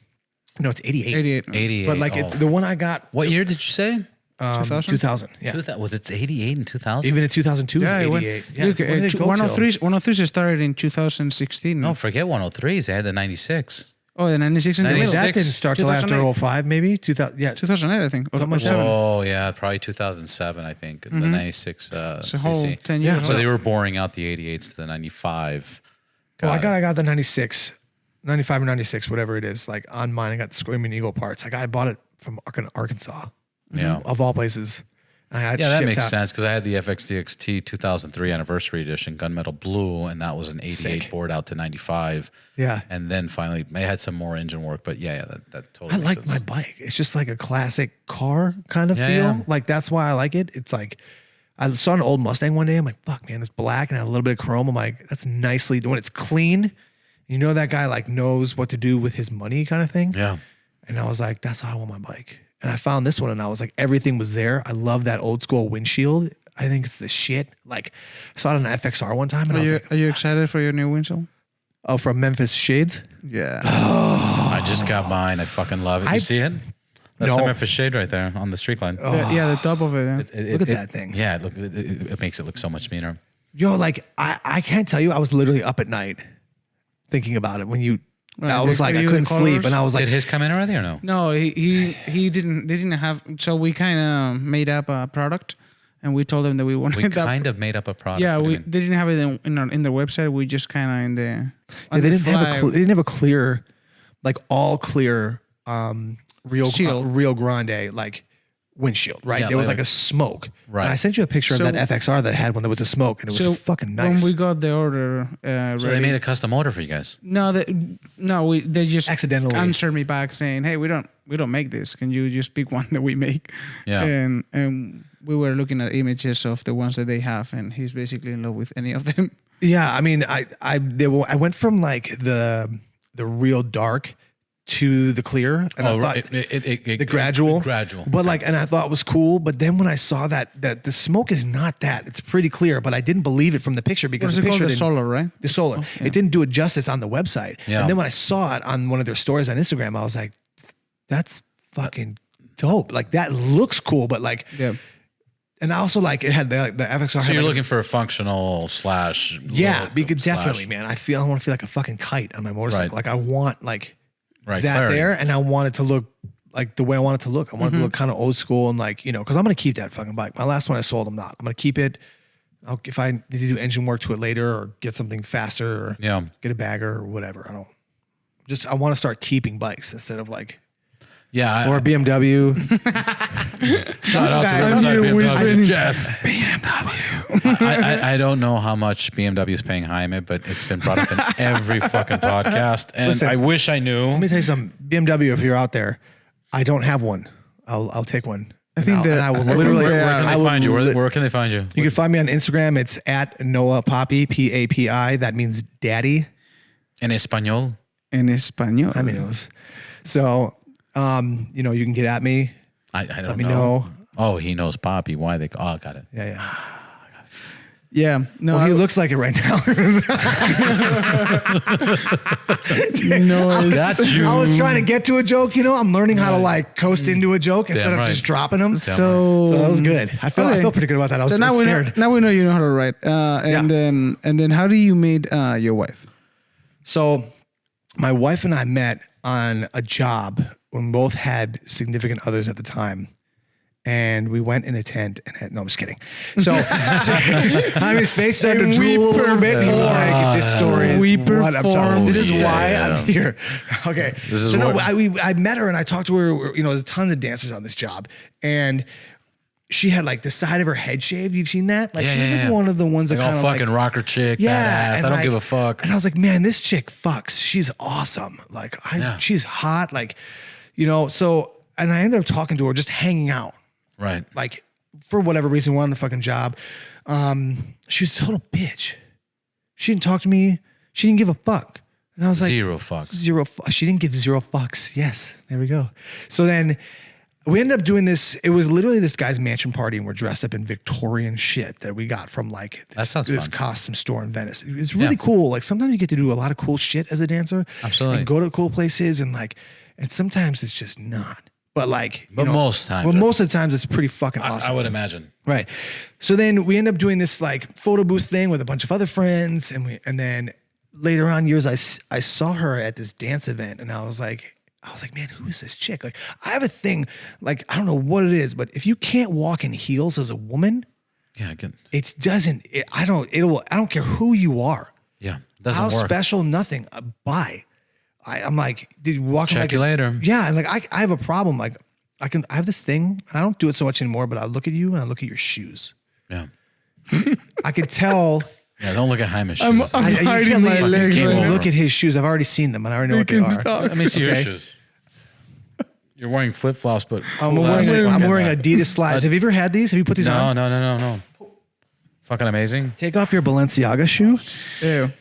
No, it's 88. 88. 88. But like the one I got, What year did you say? 2000. Yeah. 2000. Was it 88 and 2000? Even in 2002, Yeah, it it was went, 88. Yeah. look, When did it go till? 103 started in 2016. No, forget 103s. They had the 96. Oh, the 96 in the 96. middle. That didn't start till after 2008. 05, maybe 2000. Yeah, 2008, I think. Or Something like that. 07. Oh, yeah, probably 2007, I think. The 96 It's a whole CC. 10 years. Yeah. So they were boring out the 88s to the 95. Well, I got the 96, 95 or 96, whatever it is. Like on mine, I got the Screaming Eagle parts. I bought it from Arkansas, Yeah. of all places. And I had Yeah, that shipped makes out. sense because I had the FXDXT 2003 anniversary edition, gunmetal blue, and that was an 88 Sick. board out to 95. Yeah. And then finally, I had some more engine work, but yeah, that totally I makes like sense. my bike. It's just like a classic car kind of Yeah, feel. yeah. Like that's why I like it. It's like I saw an old Mustang one day. I'm like, fuck, man, it's black and had a little bit of chrome. I'm like, that's nicely when it's clean. You know that guy like knows what to do with his money kind of thing. Yeah. And I was like, that's how I want my bike. And I found this one and I was like, everything was there. I love that old school windshield. I think it's the shit. Like I saw it on an FXR one time and I was like, Are you excited for your new windshield? oh, from Memphis Shades? Yeah. I just got mine. I fucking love it. You see it? That's No. the Memphis shade right there on the street line. Yeah, the top of it. Yeah. Look at that thing. Yeah, look, it makes it look so much meaner. Yo, like I can't tell you, I was literally up at night thinking about it when you I was like, I couldn't sleep, and I was like, Did his come in already or no? No, he didn't. They didn't have. So we kind of made up a product, and we told them that we wanted. We kind of made up a product. Yeah, What do you they didn't have it in their website. We just kind of in the. they didn't have a clear, like all clear, Shield. Rio Grande like windshield, right? Yeah, there was like like a smoke. Right. And I sent you a picture So- of that FXR that had when there was a smoke, and it was fucking nice. When we got the order, So they made a custom order for you guys. They just Accidentally. answered me back saying, "Hey, we don't make this. Can you just pick one that we make?" Yeah. And we were looking at images of the ones that they have, and he's basically in love with any of them. Yeah, I mean, I went from like the real dark to the clear, and I thought the gradual, but like, and I thought it was cool. But then when I saw that the smoke is not that, it's pretty clear. But I didn't believe it from the picture because What's the it called? picture The didn't- solar, right? the solar, it didn't do it justice on the website. Yeah. And then when I saw it on one of their stories on Instagram, I was like, that's fucking dope. Like that looks cool, but like, Yeah. and I also like it had the FXR. So had you're like looking for a functional slash. yeah, look because slash- definitely, man. I want to feel like a fucking kite on my motorcycle. Right. Like I want like Right, that clarity. there, and I want it to look like the way I want it to look. I want it to look kind of old school and like, because I'm gonna keep that fucking bike. My last one I sold, I'm not. I'm gonna keep it. If I need to do engine work to it later or get something faster or get a bagger or whatever, I want to start keeping bikes instead of like Yeah. or a BMW. Shout out guys- to I'm BMW, Jeff. BMW. I don't know how much BMW is paying Jaime, but it's been brought up in every fucking podcast. And Listen, I wish I knew. Let me tell you something. BMW, if you're out there, I don't have one. I'll take one. I think that- I will I think literally. Where that- can I they will find you? li- Where can they find you? You can find me on Instagram. It's at Noah Papi, Papi. That means daddy. In Espanol? En español. I mean, it was. So, you can get at me. I don't know. Let me know. Oh, he knows Poppy. Why they? Oh, got it. Yeah. Yeah. No. Well, he looks like it right now. no. That's you. I was trying to get to a joke. I'm learning how to like coast into a joke instead of right. just dropping them. So that was good. I feel pretty good about that. I was So now scared. we know you know how to write. And then how do you meet your wife? So my wife and I met on a job when we both had significant others at the time. And we went in a tent and no, I'm just kidding. So his face started to drool a little bit. He was like, this story is what I'm talking about. This is why I'm here. Okay. I met her and I talked to her, there's tons of dancers on this job. And she had like the side of her head shaved. You've seen that? Like she's like one of the ones that like kind all of fucking like, rocker chick, yeah, badass. I don't give a fuck. And I was like, man, this chick fucks. She's awesome. Like she's hot. Like, so, and I ended up talking to her, just hanging out. Right. Like for whatever reason, we're on the fucking job. She was a total bitch. She didn't talk to me. She didn't give a fuck. And I was like, Zero fucks. She didn't give 0 fucks. Yes. There we go. So then we ended up doing this. It was literally this guy's mansion party, and we're dressed up in Victorian shit that we got from like this fun. costume store in Venice. It's really cool. Like sometimes you get to do a lot of cool shit as a dancer. Absolutely. And go to cool places and sometimes it's just not. But most times. Well, most of the times it's pretty fucking awesome. I would imagine. Right. So then we end up doing this like photo booth thing with a bunch of other friends. And then later on years, I saw her at this dance event and I was like, man, who is this chick? Like I have a thing, like, I don't know what it is, but if you can't walk in heels as a woman, Yeah, I can. I don't care who you are. Yeah, doesn't How work. special, nothing. Bye. I'm like, dude, walking Check like you later. Yeah, and like I have a problem. Like I have this thing. I don't do it so much anymore, but I look at you and I look at your shoes. Yeah. I could tell. Yeah, don't look at Jaime's shoes. I'm you hiding can't my leave- legs you can't right even now. look at his shoes. I've already seen them and I already know what they are. Stop. Let me see your Okay. shoes. You're wearing flip flops, but I'm cool ass wearing fucking, Adidas slides. Have you ever had these? Have you put these on? No. Fucking amazing. Take off your Balenciaga shoe. Ew.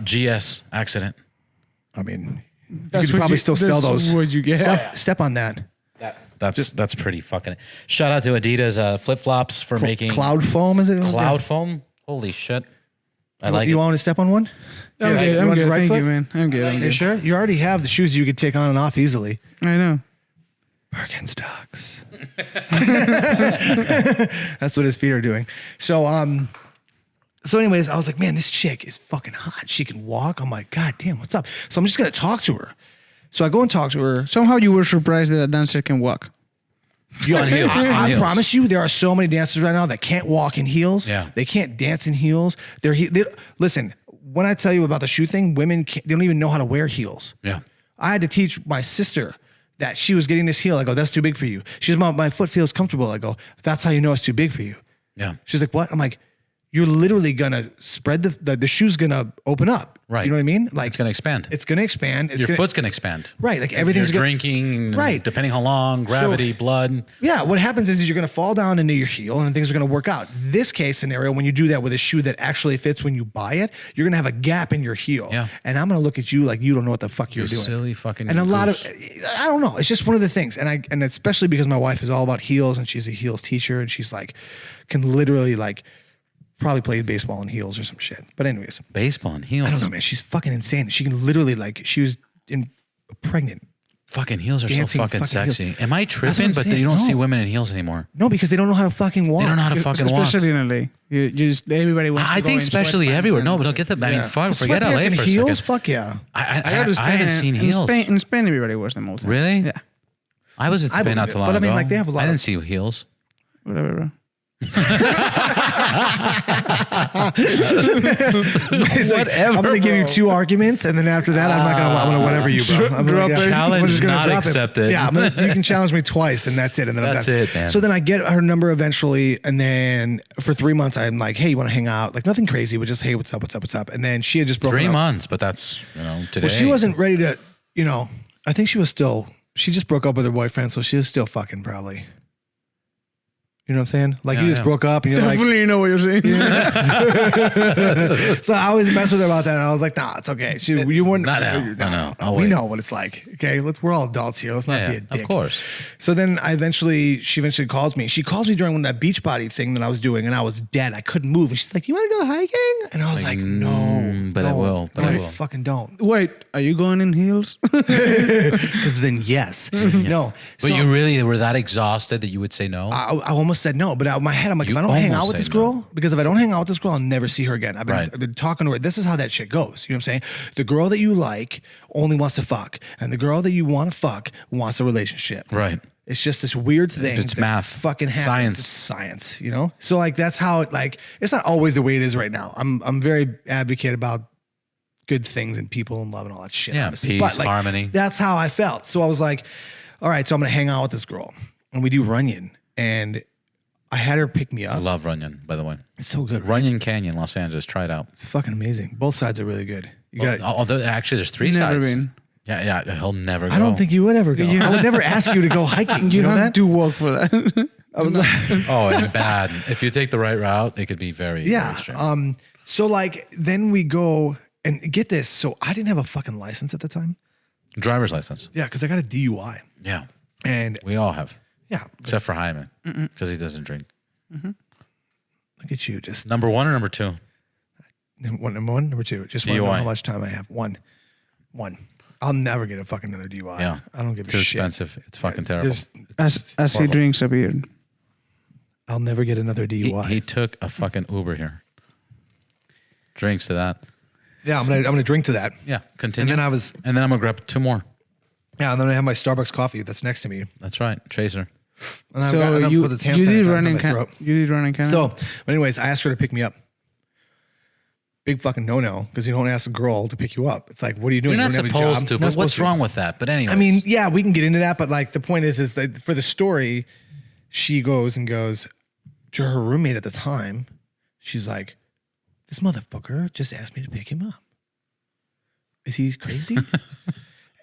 GS accident. I mean, That's you could what probably still sell that's those. what you get. Step on that. That's pretty fucking. Shout out to Adidas flip flops for making Cloud foam, is it? cloud foam. Holy shit! I You like it. want to step on one? I'm Yeah, good. you I'm want the good. right Thank foot? you, man. I'm good. I'm You good. sure? You already have the shoes you could take on and off easily. I know. Birkenstocks. That's what his feet are doing. So So anyways, I was like, man, this chick is fucking hot. She can walk. I'm like, God damn, what's up? So I'm just going to talk to her. So I go and talk to her. Somehow you were surprised that a dancer can walk. Yo, On heels, on I heels. promise you, there are so many dancers right now that can't walk in heels. Yeah. They can't dance in heels. Listen, when I tell you about the shoe thing, women they don't even know how to wear heels. Yeah. I had to teach my sister that she was getting this heel. I go, that's too big for you. She's my foot feels comfortable. I go, that's how you know it's too big for you. Yeah. She's like, what? I'm like, you're literally gonna spread the shoe's gonna open up. Right. You know what I mean? Like It's going to expand. it's gonna expand. It's Your gonna, foot's going to expand. right. Like everything's You're gonna drinking, Right. depending how long, gravity, blood. Yeah, what happens is you're going to fall down into your heel and things are going to work out. This case scenario, when you do that with a shoe that actually fits when you buy it, you're going to have a gap in your heel. Yeah. And I'm going to look at you like you don't know what the fuck you're You doing. silly fucking And a lot of, goose. I don't know. It's just one of the things. And especially because my wife is all about heels and she's a heels teacher and she's like, can literally like probably play baseball in heels or some shit. But anyways, Baseball and heels. I don't know, man. She's fucking insane. She can literally like, she was pregnant. Fucking heels are so Dancing fucking fucking sexy. heels. Am I what tripping? I'm But saying. you don't see No. women in heels anymore. No, because they don't know how to fucking walk. They don't know how to fucking walk. Especially in LA. You just everybody wants to I go think in especially sweatpants everywhere. and- No, but don't get that. I mean, fuck, forget Sweatpants LA and for a heels? second. Fuck yeah. I go to I Spain. haven't seen heels. In Spain, everybody wears them all the time. Really? Yeah. I was at I Spain believe not it, too long but I mean, ago. like, they have a lot I of- didn't see heels. Whatever, bro. It's like, I'm going to give you bro. 2 arguments, and then after that, I'm gonna whatever you, bro. I'm Drop it. Challenge I'm just gonna not drop it. accepted. Yeah, you can challenge me twice, and that's it. And then That's I'm done. it, man. So then I get her number eventually, and then for 3 months, I'm like, hey, you want to hang out? Like nothing crazy, but just hey, what's up, what's up, what's up? And then she had just broken 3 up. months, but that's today. Well, she wasn't ready to, I think she was still. She just broke up with her boyfriend, so she was still fucking probably. You know what I'm saying? Like Yeah, you just yeah. broke up and you're like, Definitely know what you're saying. so I always mess with her about that. And I was like, nah, it's okay. You weren't. Not now. No. I'll We wait. know what it's like. Okay. We're all adults here. Let's not Yeah, be a dick. of course. So then she eventually calls me. She calls me during that beach body thing that I was doing and I was dead. I couldn't move. And she's like, you want to go hiking? And I was like, no. but I will, but no, I will. fucking don't. Wait, are you going in heels? Because then yes. No. But So you really were that exhausted that you would say no? I almost said no, but out of my head, I'm like, You if I don't hang out almost with this said girl, no. because if I don't hang out with this girl, I'll never see her again. I've been talking to her. This is how that shit goes. You know what I'm saying? The girl that you like only wants to fuck, and the girl that you want to fuck wants a relationship. Right. It's just this weird thing. It's that math. fucking happens. Science. It's science, you know? So like, that's how it like, it's not always the way it is right now. I'm very advocate about good things and people and love and all that shit. Yeah, obviously. peace, But, like, harmony. That's how I felt. So I was like, all right, so I'm going to hang out with this girl and we do Runyon and I had her pick me I up. love Runyon, by the way. It's so good. Right? Runyon Canyon, Los Angeles. Try it out. It's fucking amazing. Both sides are really good. You got. Actually, there's 3 Never sides. been. Yeah, he'll never go. I don't think you would ever go. I would never ask you to go hiking. You know have that? to walk for that. I was like, Oh, and bad. If you take the right route, it could be very, very yeah. extreme. So like, then we go and get this. So I didn't have a fucking license at the time. Driver's license. Yeah, because I got a DUI. Yeah. And We all have. yeah, Except for Hyman. Because he doesn't drink. look at you. Just Number 1 or number 2? number one, number 2. Just want to know DUI. how much time I have. One. I'll never get a fucking another DUI. Yeah. I don't give Too a shit. expensive. It's fucking terrible. Just- As he drinks a beer. I'll never get another DUI. He took a fucking Uber here. Drinks to that. yeah, I'm gonna drink to that. Yeah, continue. And then And then I'm going to grab 2 more. yeah, and then I have my Starbucks coffee that's next to me. That's right. Chaser. And I've So got, and I'll you put this hand did sanitizer run down in my Canada. throat. You did run in Canada. So, but anyways, I asked her to pick me up. Big fucking no-no, because you don't ask a girl to pick you up. It's like, what are you doing? You're not You don't have a supposed job? to, Not but supposed what's to. wrong with that? But anyway. I mean, yeah, we can get into that, but like the point is that for the story, she goes to her roommate at the time. She's like, this motherfucker just asked me to pick him up. Is he crazy?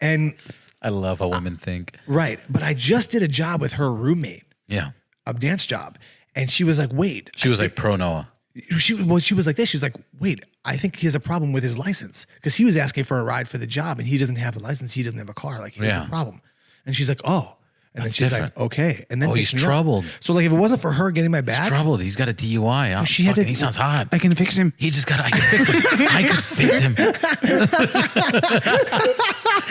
And I love how women think. right, but I just did a job with her roommate, Yeah. a dance job, and she was like, wait. She was like pro Noah. She was like this. She was like, wait, I think he has a problem with his license because he was asking for a ride for the job and he doesn't have a license. He doesn't have a car. Like, he has a problem. And she's like, oh. And That's then she's different. like, okay. And then Oh, he's picks me up. troubled. So like, if it wasn't for her getting my bag, Troubled. He's got a DUI. Oh, she had to- he sounds hot. I can fix him. He just got. I could fix him. I could fix him.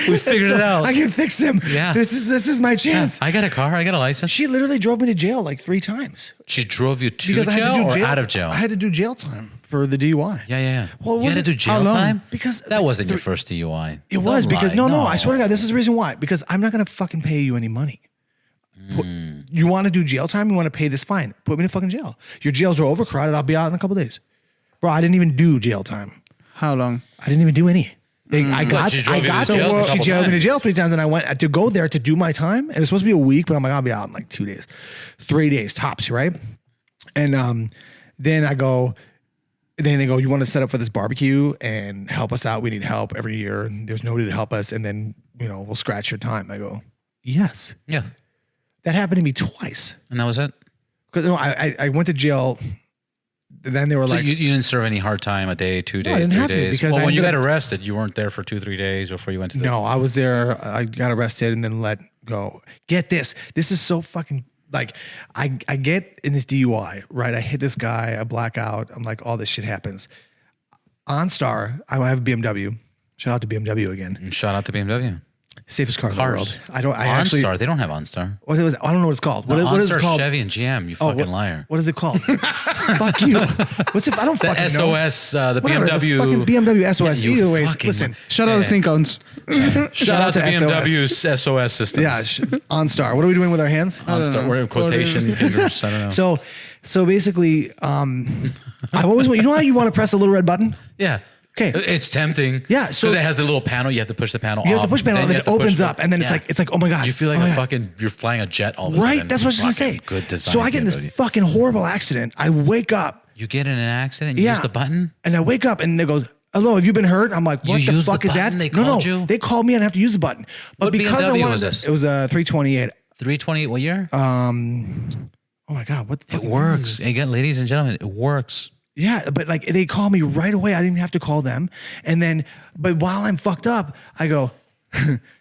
We figured it out. I can fix him. Yeah. This is my chance. I got a car. I got a license. She literally drove me to jail like 3 times She drove you to because I had jail to do or jail out of jail? I had to do jail time for the DUI. Yeah. Well, you had to do jail time because that wasn't your first DUI. It was because no, I swear to God, this is the reason why. Because I'm not gonna fucking pay you any money. You want to do jail time? You want to pay this fine? Put me in fucking jail. Your jails are overcrowded. I'll be out in a couple days, bro. I didn't even do jail time. How long? I didn't even do any. She drove me to jail 3 times, and I went to go there to do my time. And it was supposed to be a week, but I'm like, I'll be out in like 2 days, 3 days tops, right? And then I go. Then they go, you want to set up for this barbecue and help us out? We need help every year, and there's nobody to help us. And then we'll scratch your time. I go, yes, yeah. That happened to me twice. And that was it? Because I went to jail. Then they were so like... you didn't serve any hard time, a day, 2 days, 3 days? Because when you got arrested, you weren't there for 2-3 days before you went to No, I was there. I got arrested and then let go. Get this. This is so fucking... Like, I get in this DUI, right? I hit this guy, I black out. I'm like, all this shit happens. OnStar, I have a BMW. Shout out to BMW again. And shout out to BMW. Safest car in the world. OnStar. They don't have OnStar. I don't know what it's called. What is it called? Chevy and GM. You fucking liar. What is it called? Fuck you. What's it? I don't fucking know. SOS. The BMW. The fucking BMW SOS. Either way, listen. Shout out to Sync Cones. Shout out to BMW's SOS systems. Yeah. OnStar. What are we doing with our hands? OnStar. We're in quotation fingers. I don't know. So basically, I've always you know how you want to press a little red button? Yeah. Okay. It's tempting. Yeah. So it has the little panel. You have to push the panel off. You have to push the panel, and then it opens up, and then it's like, oh my God. You feel like you're flying a jet all of a sudden. Right. That's what I was going to say. Good design. So I get in this fucking horrible accident. I wake up. You get in an accident? You use the button? And I wake up, and they go, hello, have you been hurt? I'm like, what the fuck is that? They called you? They called me and I have to use the button. But because BMW I wanted was this? It was a 328. 328 what year? Oh my God. What the fuck? It works. Again, ladies and gentlemen, it works. Yeah, but like they call me right away. I didn't have to call them. And then, but while I'm fucked up, I go,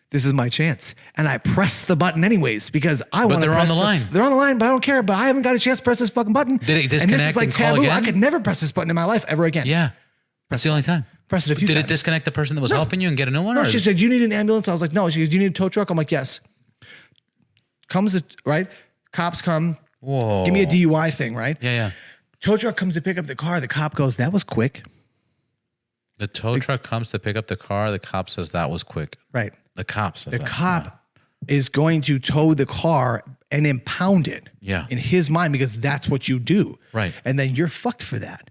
this is my chance. And I press the button anyways because I want to. But they're on the line. They're on the line, but I don't care. But I haven't got a chance to press this fucking button. Did it disconnect and this is like call taboo. again? I could never press this button in my life ever again. Yeah. That's the only time. Press it a few times. Did it disconnect the person that was helping you and get a new one? No, she said, do you need an ambulance? I was like, no. She goes, do you need a tow truck? I'm like, yes. Right? Cops come. Whoa. Give me a DUI thing, right? Yeah. Tow truck comes to pick up the car. The cop goes, that was quick. The tow truck comes to pick up the car. The cop says that was quick. Right. The cop says the that. cop is going to tow the car and impound it. Yeah. In his mind, because that's what you do. Right. And then you're fucked for that.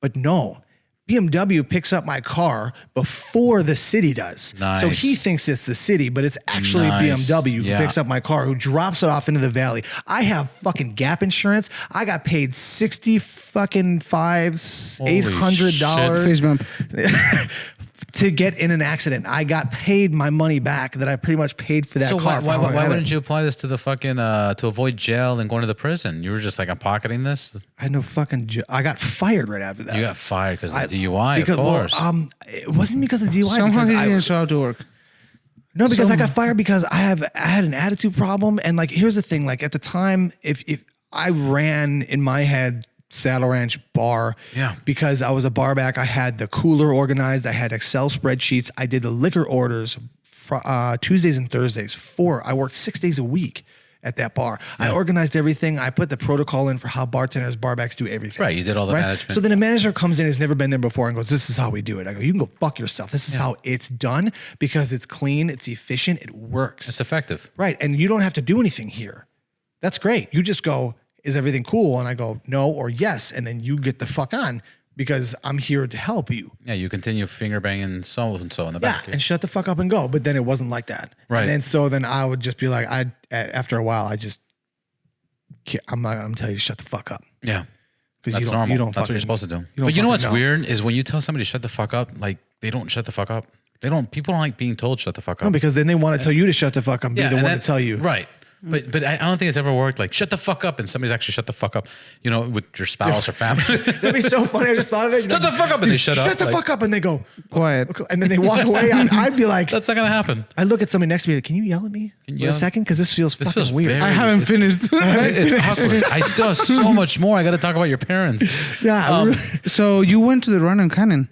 But no, BMW picks up my car before the city does. Nice. So he thinks it's the city, but it's actually BMW who picks up my car, who drops it off into the valley. I have fucking gap insurance. I got paid $800 Face bump. to get in an accident. I got paid my money back that I pretty much paid for that car. So why wouldn't you apply this to the fucking to avoid jail and going to the prison? You were just like, I'm pocketing this. I had no fucking. I got fired right after that. You got fired because of the DUI, of course. Well, it wasn't because of DUI. Somehow because he didn't show up to work. No, because I got fired because I had an attitude problem, and like here's the thing: like at the time, if I ran in my head Saddle Ranch bar, because I was a bar back, I had the cooler organized, I had Excel spreadsheets, I did the liquor orders Tuesdays and Thursdays. I worked 6 days a week at that bar. I organized everything. I put the protocol in for how bartenders, barbacks do everything. Right, you did all the management. So then a manager comes in who's never been there before and goes, this is how we do it. I go, you can go fuck yourself. This is how it's done because it's clean, it's efficient, it works. It's effective. Right, and you don't have to do anything here. That's great. You just go, is everything cool? And I go, no or yes, and then you get the fuck on because I'm here to help you. Yeah, you continue finger banging so and so in the back. Yeah, and shut the fuck up and go. But then it wasn't like that. Right. And then I would just be like, after a while, I'm not gonna tell you to shut the fuck up. Yeah. Because That's normal. That's what you're supposed to do. But you know what's weird is when you tell somebody to shut the fuck up, like they don't shut the fuck up. People don't like being told shut the fuck up. No, because then they want to tell you to shut the fuck up and be the one to tell you. Right. But I don't think it's ever worked like shut the fuck up and somebody's actually shut the fuck up, with your spouse or family. That'd be so funny. I just thought of it. Shut the fuck up and they shut up. Shut the fuck up and they go quiet. And then they walk away. I'd be like, that's not going to happen. I look at somebody next to me. Can you yell at me for a second? Because this feels fucking weird. I haven't finished. It's awkward. I still have so much more. I got to talk about your parents. Yeah. So you went to the Run and Cannon.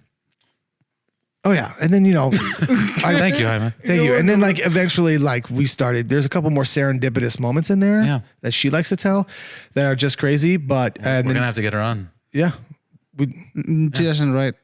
Oh yeah, and then thank you, Jaime. Thank you. And then eventually we started. There's a couple more serendipitous moments in there that she likes to tell that are just crazy. But we're gonna have to get her on. Yeah, She doesn't write.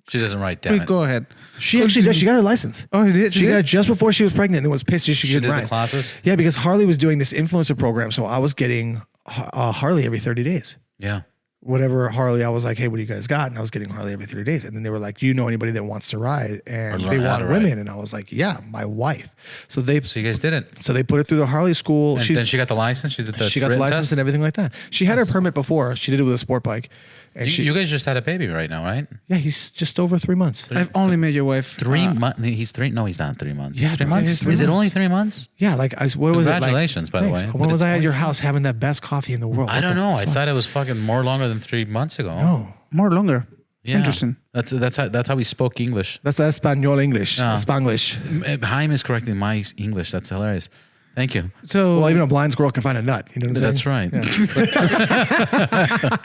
She doesn't write down. Wait, go ahead. She actually does. She got her license. Oh, you did? She got it just before she was pregnant and was pissed she She couldn't did ride. the classes. Yeah, because Harley was doing this influencer program, so I was getting Harley every 30 days. Yeah. Whatever Harley, I was like, hey, what do you guys got? And I was getting Harley every 30 days. And then they were like, do you know anybody that wants to ride? And Or they learn how want to women. ride. And I was like, yeah, my wife. So So you guys did it. they put her through the Harley school. And then she got the license. She did the she got the written license test? and everything like that. She had her permit before. She did it with a sport bike. And You guys just had a baby right now, right? yeah, he's just over 3 months. I've only met your wife. 3 months. He's 3. No, he's not 3 months. Yeah, He's 3 bro, months. he's 3 Is it months. only 3 months? Yeah, like what was it? Like, Congratulations, by the thanks. way. When But was it's I at only your 3 house having that best coffee in the world? I What don't the know. I fuck? thought it was fucking more longer than 3 months ago. No, More longer. Yeah. Interesting. That's how we spoke English. that's Espanol English. Ah. Spanglish. Jaime is correcting my English. That's hilarious. Thank you. So, Well, even a blind squirrel can find a nut. You know what I'm That's saying? right.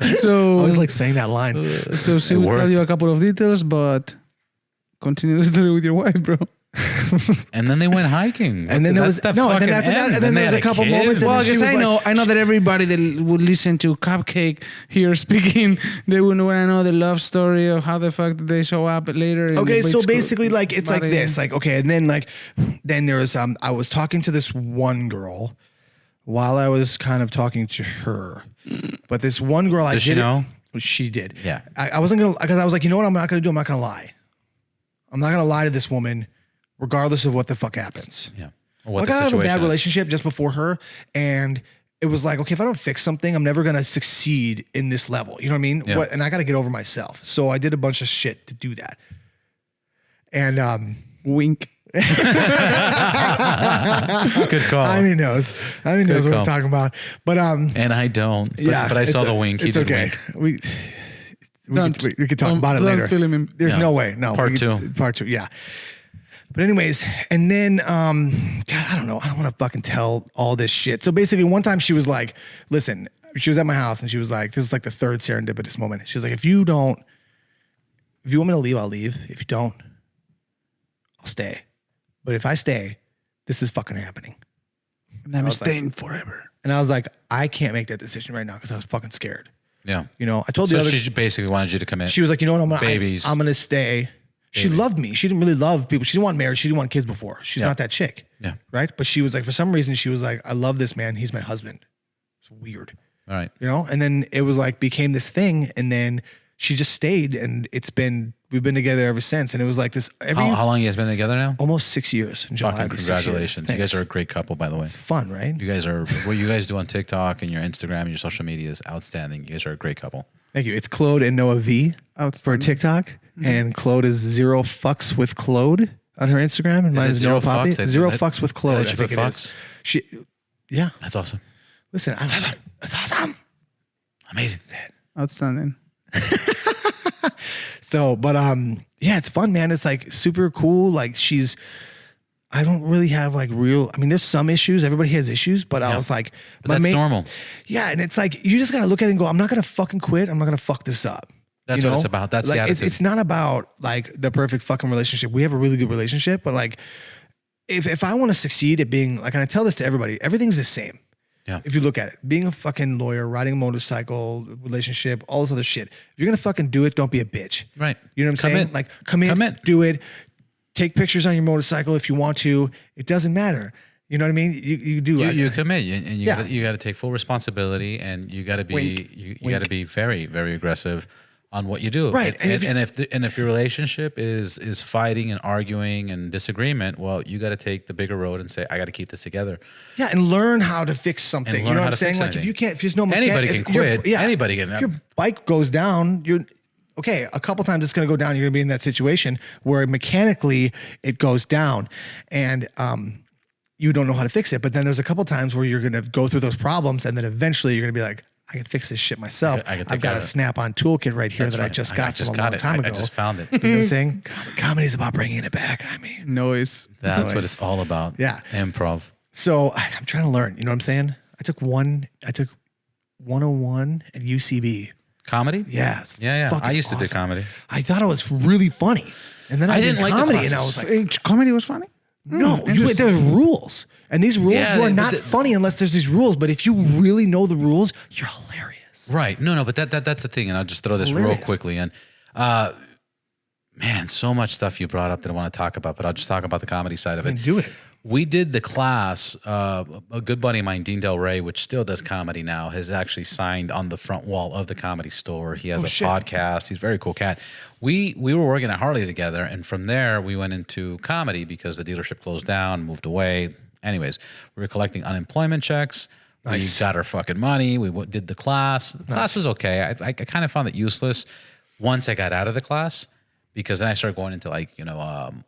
I so, always like saying that line. so she will tell worked. you a couple of details, but continue the story with your wife, bro. And then they went hiking. And then there was That's the no. And then fucking after that, end. and then there was they a had couple kid. moments. And Well, I then she guess was I know that everybody that would listen to Cupcake here speaking, they would want to know the love story of how the fuck did they show up later. in Okay, the so beach basically, club. like it's like this, like okay, and then there was I was talking to this one girl while I was kind of talking to her, but this one girl I Does she didn't- know? She did. Yeah. I wasn't gonna because I was like, you know what, I'm not gonna do. I'm not gonna lie. I'm not gonna lie to this woman, regardless of what the fuck happens. Yeah. I got out of a bad relationship just before her, and it was like, okay, if I don't fix something, I'm never gonna succeed in this level. You know what I mean? Yeah. And I got to get over myself. So I did a bunch of shit to do that. And Wink. Good call. I mean knows what I'm call. talking about. But and I don't. But, yeah, but I saw it's the wink. He It's did okay. wink. We could talk about it later. Film him. There's Yeah. no way. No. Part we could- two. Part two. Yeah. But anyways, and then God, I don't know. I don't want to fucking tell all this shit. So basically, one time she was like, "Listen," she was at my house and she was like, "This is like the third serendipitous moment." She was like, "If you want me to leave, I'll leave. If you don't, I'll stay. But if I stay, this is fucking happening." And I'm was like- staying forever. And I was like, I can't make that decision right now because I was fucking scared. Yeah. You know, I told the So other. she basically wanted you to commit. She was like, you know what, Babies. I'm gonna stay. She loved me. She didn't really love people. She didn't want marriage. She didn't want kids before. She's Yeah. not that chick. Yeah. Right. But she was like, for some reason, she was like, I love this man. He's my husband. It's weird. All right. You know? And then it was like, became this thing. And then she just stayed. And we've been together ever since. And it was like this How long you guys been together now? almost 6 years in July. Fucking it'll be 6 years. congratulations. You guys Thanks. are a great couple, by the way. It's fun, right? You guys are, what you guys do on TikTok and your Instagram and your social media is outstanding. You guys are a great couple. Thank you. It's Claude and Noah V for Outstanding. TikTok. And Claude is 0 fucks with Claude on her Instagram. And mine it is zero Noah Poppy. fucks? 0 That- fucks with Claude. that I you think put it fucks? is. She, yeah. That's awesome. Listen, that's awesome. Amazing. Outstanding. So, but yeah, it's fun, man. It's like super cool. Like I don't really have like real. I mean, there's some issues. Everybody has issues, but I was like, But that's normal. Yeah, and it's like you just gotta look at it and go, I'm not gonna fucking quit. I'm not gonna fuck this up. That's You what it's know? about. That's like the attitude. it's not about like the perfect fucking relationship. We have a really good relationship, but like if I want to succeed at being like, and I tell this to everybody, everything's the same. Yeah. If you look at it, being a fucking lawyer, riding a motorcycle, relationship, all this other shit. If you're gonna fucking do it, don't be a bitch. Right. You know what I'm saying? Commit. Like commit, do it. Take pictures on your motorcycle if you want to. It doesn't matter. You know what I mean? You do. You commit, and you Yeah. got to take full responsibility, and you got to be Wink. you got to be very, very aggressive on what you do. Right. And if your relationship is fighting and arguing and disagreement, well, you got to take the bigger road and say, I got to keep this together. Yeah, and learn how to fix something. And You learn know how what I'm to saying? fix Like if anything. you can't, if there's no mechanic, Anybody can if you're- quit. Anybody can. If your bike goes down, you're okay. A couple times it's going to go down. You're going to be in that situation where mechanically it goes down, and you don't know how to fix it. But then there's a couple times where you're going to go through those problems, and then eventually you're going to be like, I can fix this shit myself. I can take I've got care a of it. Snap-on toolkit right here That's that I right. just got from a got long it. time ago. I just found it. You know what I'm saying? Comedy's about bringing it back. I mean, Noise. That's what Nice. it's all about. Yeah. Improv. so I'm trying to learn. You know what I'm saying? I took 101 at UCB. Comedy? Yeah, it's Yeah. fucking I used to do awesome. comedy. I thought it was really funny, and then I didn't did like the comedy, and I was classes. like, Comedy was funny? no, interesting. there's rules, and these rules Yeah, were but not funny unless there's these rules. But if you really know the rules, you're hilarious. Right. No, but that's the thing. And I'll just throw this Hilarious. real quickly in. Man, so much stuff you brought up that I want to talk about, but I'll just talk about the comedy side of it. Do it. We did the class. A good buddy of mine, Dean Del Rey, which still does comedy now, has actually signed on the front wall of the Comedy Store. He has a podcast. He's a very cool cat. We were working at Harley together, and from there we went into comedy because the dealership closed down, moved away. Anyways, we were collecting unemployment checks. Nice. We got our fucking money. We did the class. The class was okay. I kind of found it useless once I got out of the class, because then I started going into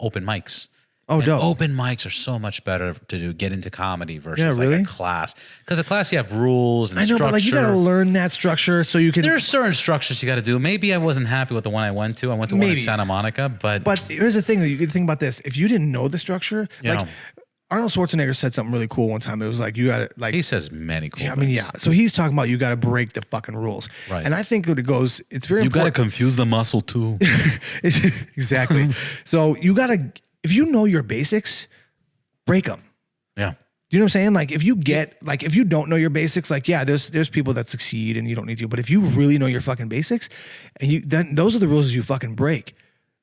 open mics. Oh, and dope. open mics are so much better to get into comedy versus really? like a class. Because a class you have rules and I know, structure. but like you got to learn that structure so you can. There's certain structures you got to do. Maybe I wasn't happy with the one I went to. I went to one in Santa Monica, but here's the thing that you can think about this. If you didn't know the structure, like Arnold Schwarzenegger said something really cool one time. It was like you got to he says many cool. I mean, yeah. So he's talking about you got to break the fucking rules, right? And I think that it's very you got to important. confuse the muscle too. Exactly. So you got to, if you know your basics, break them. Yeah. You know what I'm saying? Like if you don't know your basics, like, yeah, there's people that succeed and you don't need to, but if you really know your fucking basics, and then those are the rules you fucking break.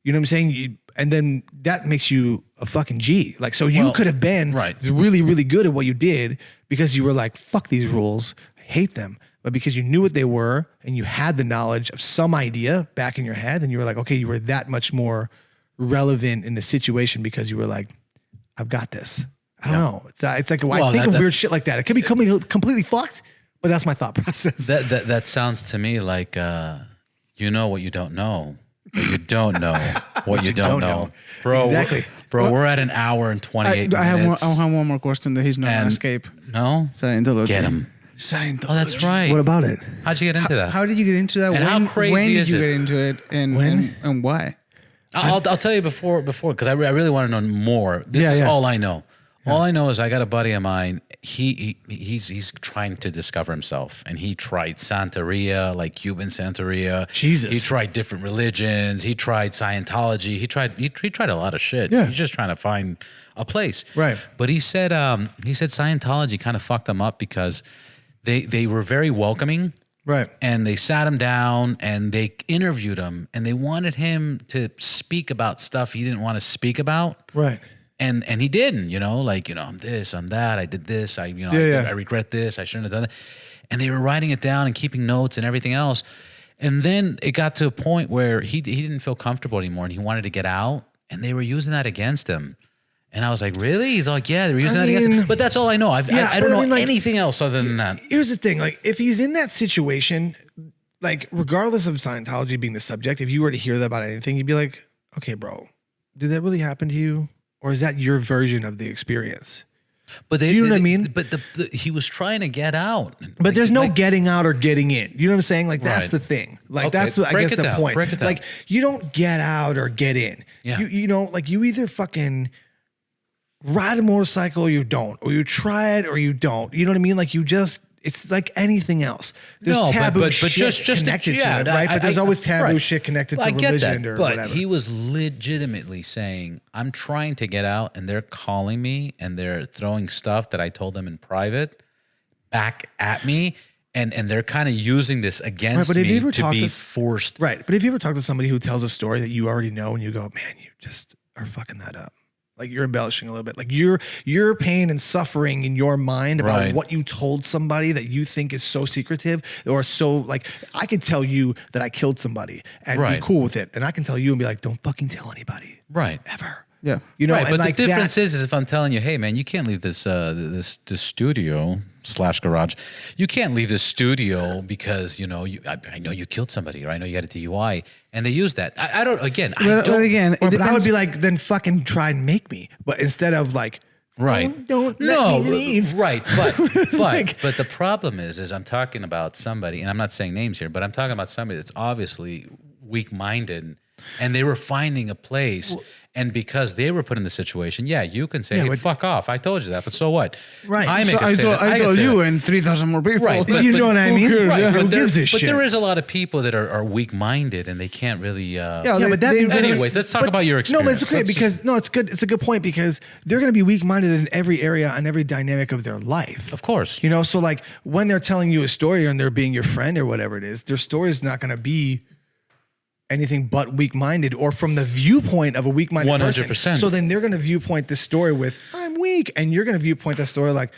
You know what I'm saying? And then that makes you a fucking G. Like, so you could have been really, really good at what you did because you were like, fuck these rules, I hate them. But because you knew what they were and you had the knowledge of some idea back in your head, and you were like, okay, you were that much more relevant in the situation because you were like, I've got this. I don't know. It's like, I think of weird shit like that. It could be completely fucked, but that's my thought process. That sounds to me like, you know what you don't know. But you don't know what you don't know. Bro. Exactly. Bro, we're at an hour and 28 minutes. I have one more question that he's not going to escape. No? Scientology. Get him. Scientology. Oh, that's right. What about it? How'd you get into that? How did you get into that? And how crazy when did is you it? get into it, and why? I'll tell you before because I really want to know more. This is all I know. Yeah. All I know is I got a buddy of mine. He's trying to discover himself, and he tried Santeria, like Cuban Santeria. Jesus. He tried different religions. He tried Scientology. He tried a lot of shit. Yeah. He's just trying to find a place. Right. But he said Scientology kind of fucked him up because they were very welcoming. Right. And they sat him down and they interviewed him, and they wanted him to speak about stuff he didn't want to speak about. Right. And he didn't, I'm this, I'm that, I did this, I regret this, I shouldn't have done that. And they were writing it down and keeping notes and everything else. And then it got to a point where he didn't feel comfortable anymore and he wanted to get out, and they were using that against him. And I was like, really? He's like, yeah, they were using that against him. But that's all I know. I don't know anything else other than that. Here's the thing. Like, if he's in that situation, like, regardless of Scientology being the subject, if you were to hear that about anything, you'd be like, okay, bro, did that really happen to you? Or is that your version of the experience? But you know what I mean? But he was trying to get out. But there's no getting out or getting in. You know what I'm saying? Like, that's the thing. Like, that's what, I guess the point. Like, you don't get out or get in. Yeah. You either fucking ride a motorcycle or you don't. Or you try it or you don't. You know what I mean? Like, it's like anything else. There's taboo shit connected to it, right? But there's always taboo shit connected to religion or whatever. But he was legitimately saying, I'm trying to get out, and they're calling me, and they're throwing stuff that I told them in private back at me, and they're kind of using this against me to be forced. Right. But if you ever talk to somebody who tells a story that you already know and you go, man, you just are fucking that up. Like, you're embellishing a little bit. Like, your pain and suffering in your mind about what you told somebody that you think is so secretive or so, like, I could tell you that I killed somebody and be cool with it. And I can tell you and be like, don't fucking tell anybody. Right. Ever. Yeah. But like the difference is if I'm telling you, hey man, you can't leave this this studio / garage. You can't leave this studio because I know you killed somebody, or I know you had a DUI, and they use that. I don't. Again, I don't. But I would be like, then fucking try and make me. But instead of like, don't let me leave. Right. But but the problem is I'm talking about somebody, and I'm not saying names here, but I'm talking about somebody that's obviously weak-minded. And they were finding a place, And because they were put in the situation, you can say, Yeah, hey, but- fuck off. I told you that, but so what? Right. I So make I told you and 3,000 more people. Right, But you know what I who mean? cares? Right. Yeah. Who But, gives a but shit? there is a lot of people that are weak-minded and they can't really. Yeah, Yeah, but that means anyways, let's talk about your experience. No, but it's okay Let's because no, it's good. It's a good point because they're going to be weak-minded in every area and every dynamic of their life. of course. You know, so like when they're telling you a story and they're being your friend or whatever it is, their story is not going to be anything but weak-minded or from the viewpoint of a weak-minded person. 100%. So then they're going to viewpoint this story with I'm weak, and you're going to viewpoint that story like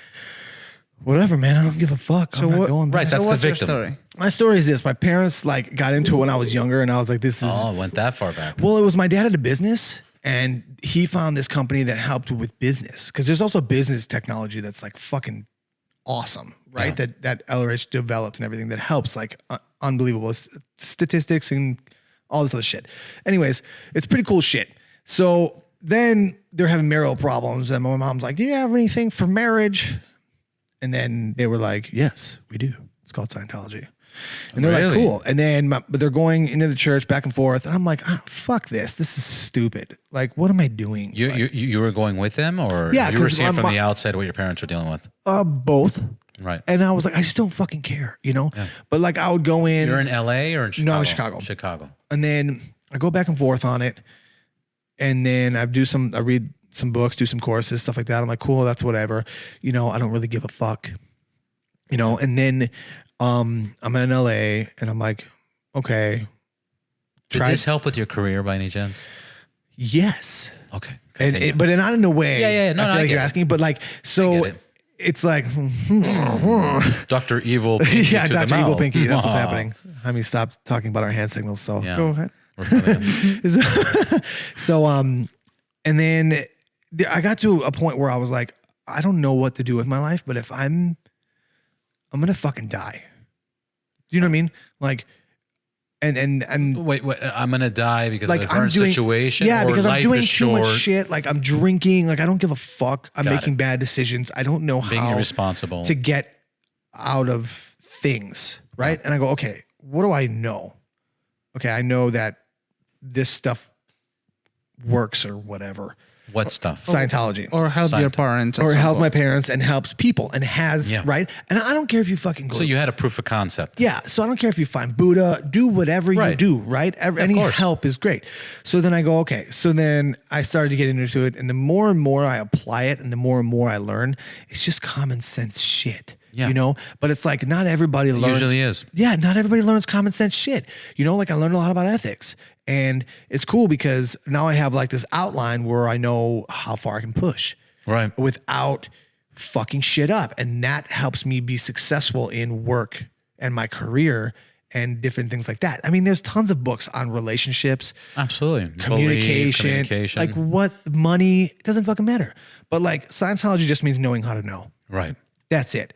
whatever, man. I don't give a fuck. I'm not going back. Right, that's So the what's your victim. story? My story is this: my parents like got into it when I was younger, and I was like, "This is." Oh, it went that far back. Well, it was my dad had a business, and he found this company that helped with business because there's also business technology that's like fucking awesome, right? Yeah. That LRH developed and everything that helps like unbelievable statistics and all this other shit. Anyways, it's pretty cool shit. So then they're having marital problems, and my mom's like, "Do you have anything for marriage?" And then they were like, "Yes, we do. It's called Scientology." And they're like, Really? "Cool." And then but they're going into the church back and forth, and I'm like, "Fuck this. This is stupid. Like, what am I doing?" You were going with them, or Yeah, you were 'cause seeing from my- the outside what your parents were dealing with? Both. Right. And I was like, I just don't fucking care, you know? But like I would go in, You're in LA or in Chicago? No, in Chicago. Chicago. and then I go back and forth on it. And then I read some books, do some courses, stuff like that. I'm like, cool, that's whatever. You know, I don't really give a fuck. You know, and then I'm in LA and I'm like, okay. Did this help with your career by any chance? Yes. Okay. But not in a way. Yeah. No, I feel I like get you're it. asking, but like, so get it. it's like, Dr. Evil Pinky yeah, to the Dr. Evil mouth. Pinky. That's what's Aw. happening. I mean, stop talking about our hand signals. So, Yeah. Go ahead. We're funny. so, and then I got to a point where I was like, I don't know what to do with my life, but if I'm going to fucking die. Do you know what I mean? Like, and Wait, I'm gonna die because like of the current situation. yeah, or because I'm life doing is too much short, shit. Like I'm drinking. Like I don't give a fuck. I'm Got making it. bad decisions. I don't know being how irresponsible. to get out of things, right? And I go, okay, what do I know? Okay, I know that this stuff works or whatever. What stuff? Scientology. Or help your Scientology. parents. at Or some helps my point. parents and helps people and has, Yeah. right? And I don't care if you fucking go. So you had a proof of concept. Yeah, so I don't care if you find Buddha, do whatever you Right. do, right? Any course. help is great. So then I go, okay. So then I started to get into it, and the more and more I apply it, and the more and more I learn, it's just common sense shit. Yeah. You know, but it's like not everybody learns. Usually is. Yeah, not everybody learns common sense shit. You know, like I learned a lot about ethics, and it's cool because now I have like this outline where I know how far I can push Right. without fucking shit up. And that helps me be successful in work and my career and different things like that. I mean, there's tons of books on relationships, Absolutely. communication, like what money, it doesn't fucking matter. But like Scientology just means knowing how to know. Right. That's it.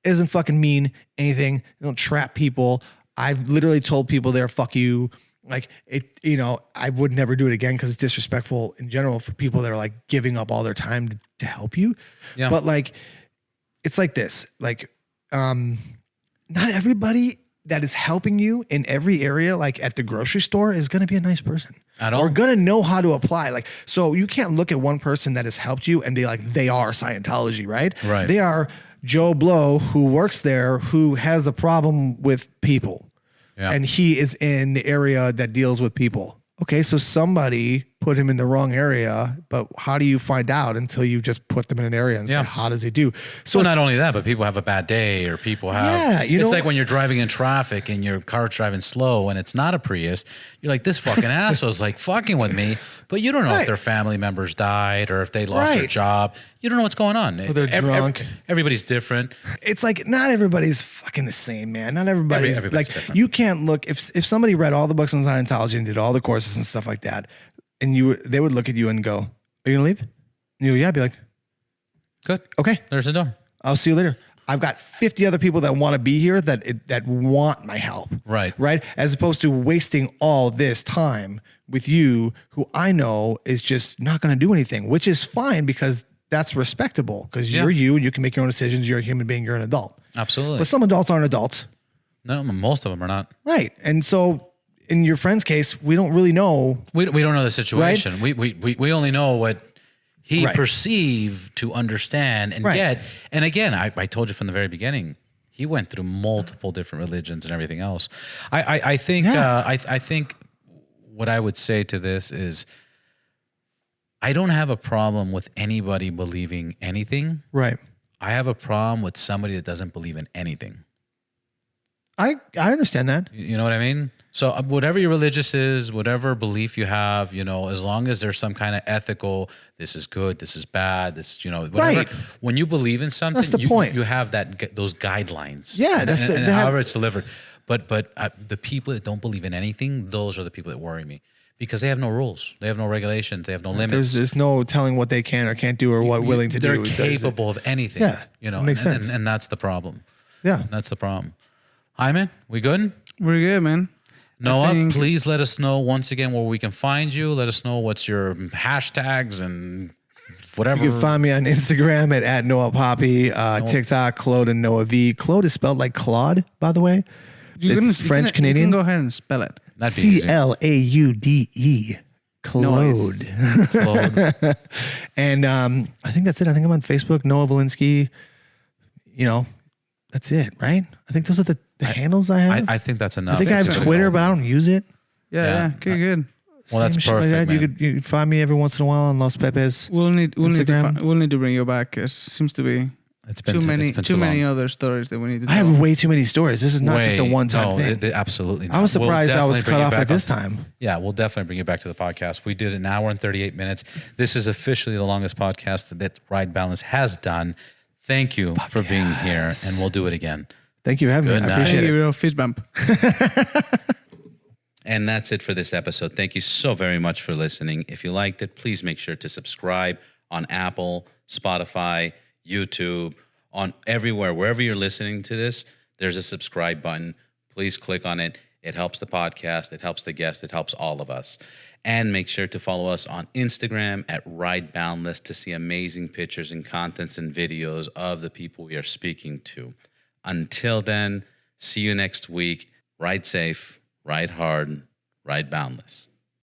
It doesn't fucking mean anything. They don't trap people. I've literally told people there, fuck you. Like it, you know, I would never do it again because it's disrespectful in general for people that are like giving up all their time to help you. Yeah. But like, it's like this, like, not everybody that is helping you in every area, like at the grocery store, is going to be a nice person At all. or going to know how to apply. Like, so you can't look at one person that has helped you and be like, they are Scientology, right? Right. They are Joe Blow who works there, who has a problem with people. Yeah. And he is in the area that deals with people. Okay, so somebody put him in the wrong area, but how do you find out until you just put them in an area and Yeah. say, how does he do? So Well, not only that, but people have a bad day, or people have. Yeah, you it's know- like when you're driving in traffic and your car's driving slow, and it's not a Prius. You're like, this fucking asshole's like fucking with me, but you don't know Right. if their family members died or if they lost their Right. job. You don't know what's going on. Or they're drunk. Everybody's different. it's like not everybody's fucking the same, man. Not everybody's everybody's like different. you can't look if somebody read all the books on Scientology and did all the courses and stuff like that, and they would look at you and go, "Are you gonna leave?" And you go, "Yeah." I'd be like, Good. "Okay, There's the door. I'll see you later." I've got 50 other people that want to be here that want my help. Right. Right. As opposed to wasting all this time with you, who I know is just not going to do anything, which is fine because that's respectable because Yeah. you're you and you can make your own decisions. You're a human being. You're an adult. Absolutely. But some adults aren't adults. No, most of them are not. Right. And so in your friend's case, we don't really know. We don't know the situation. Right? We only know what he perceived to understand and get. And again, I told you from the very beginning, he went through multiple different religions and everything else. I think I think what I would say to this is, I don't have a problem with anybody believing anything. Right. I have a problem with somebody that doesn't believe in anything. I understand that. You know what I mean? So whatever your religious is, whatever belief you have, as long as there's some kind of ethical, this is good, this is bad, this, whatever. Right. When you believe in something, that's the point. You have those guidelines. Yeah, that's and however it's delivered. But the people that don't believe in anything, those are the people that worry me. Because they have no rules, they have no regulations, they have no limits. There's no telling what they can or can't do or what willing to do. They're capable of anything. Yeah, makes sense. And that's the problem. Yeah, that's the problem. Hi, man. We good? We're good, man. Noah, please let us know once again where we can find you. Let us know what's your hashtags and whatever. You can find me on Instagram at Noah Poppy, TikTok, Claude and Noah V. Claude is spelled like Claude, by the way. It's French Canadian. You can go ahead and spell it. CLAUDE. Claude. Claude. And I think that's it. I think I'm on Facebook, Noah Valinsky. That's it, right? I think those are the handles I have. I think that's enough. I think I have Twitter, but I don't use it. Yeah. Okay, good. Well, that's perfect, like that. man. You could find me every once in a while on Los Pepes. We'll need to bring you back. It seems to be too many other stories that we need to know. I have way too many stories. This is not just a one-time thing. Absolutely not. I was surprised I was cut off at this time. Yeah, we'll definitely bring you back to the podcast. We did an hour and 38 minutes. This is officially the longest podcast that Ride Balance has done. Thank you for being here, and we'll do it again. Thank you for having me. I appreciate it. Fist bump. And that's it for this episode. Thank you so very much for listening. If you liked it, please make sure to subscribe on Apple, Spotify, YouTube, on everywhere. Wherever you're listening to this, there's a subscribe button. Please click on it. It helps the podcast. It helps the guest. It helps all of us. And make sure to follow us on Instagram at Ride Boundless to see amazing pictures and contents and videos of the people we are speaking to. Until then, see you next week. Ride safe, ride hard, ride boundless.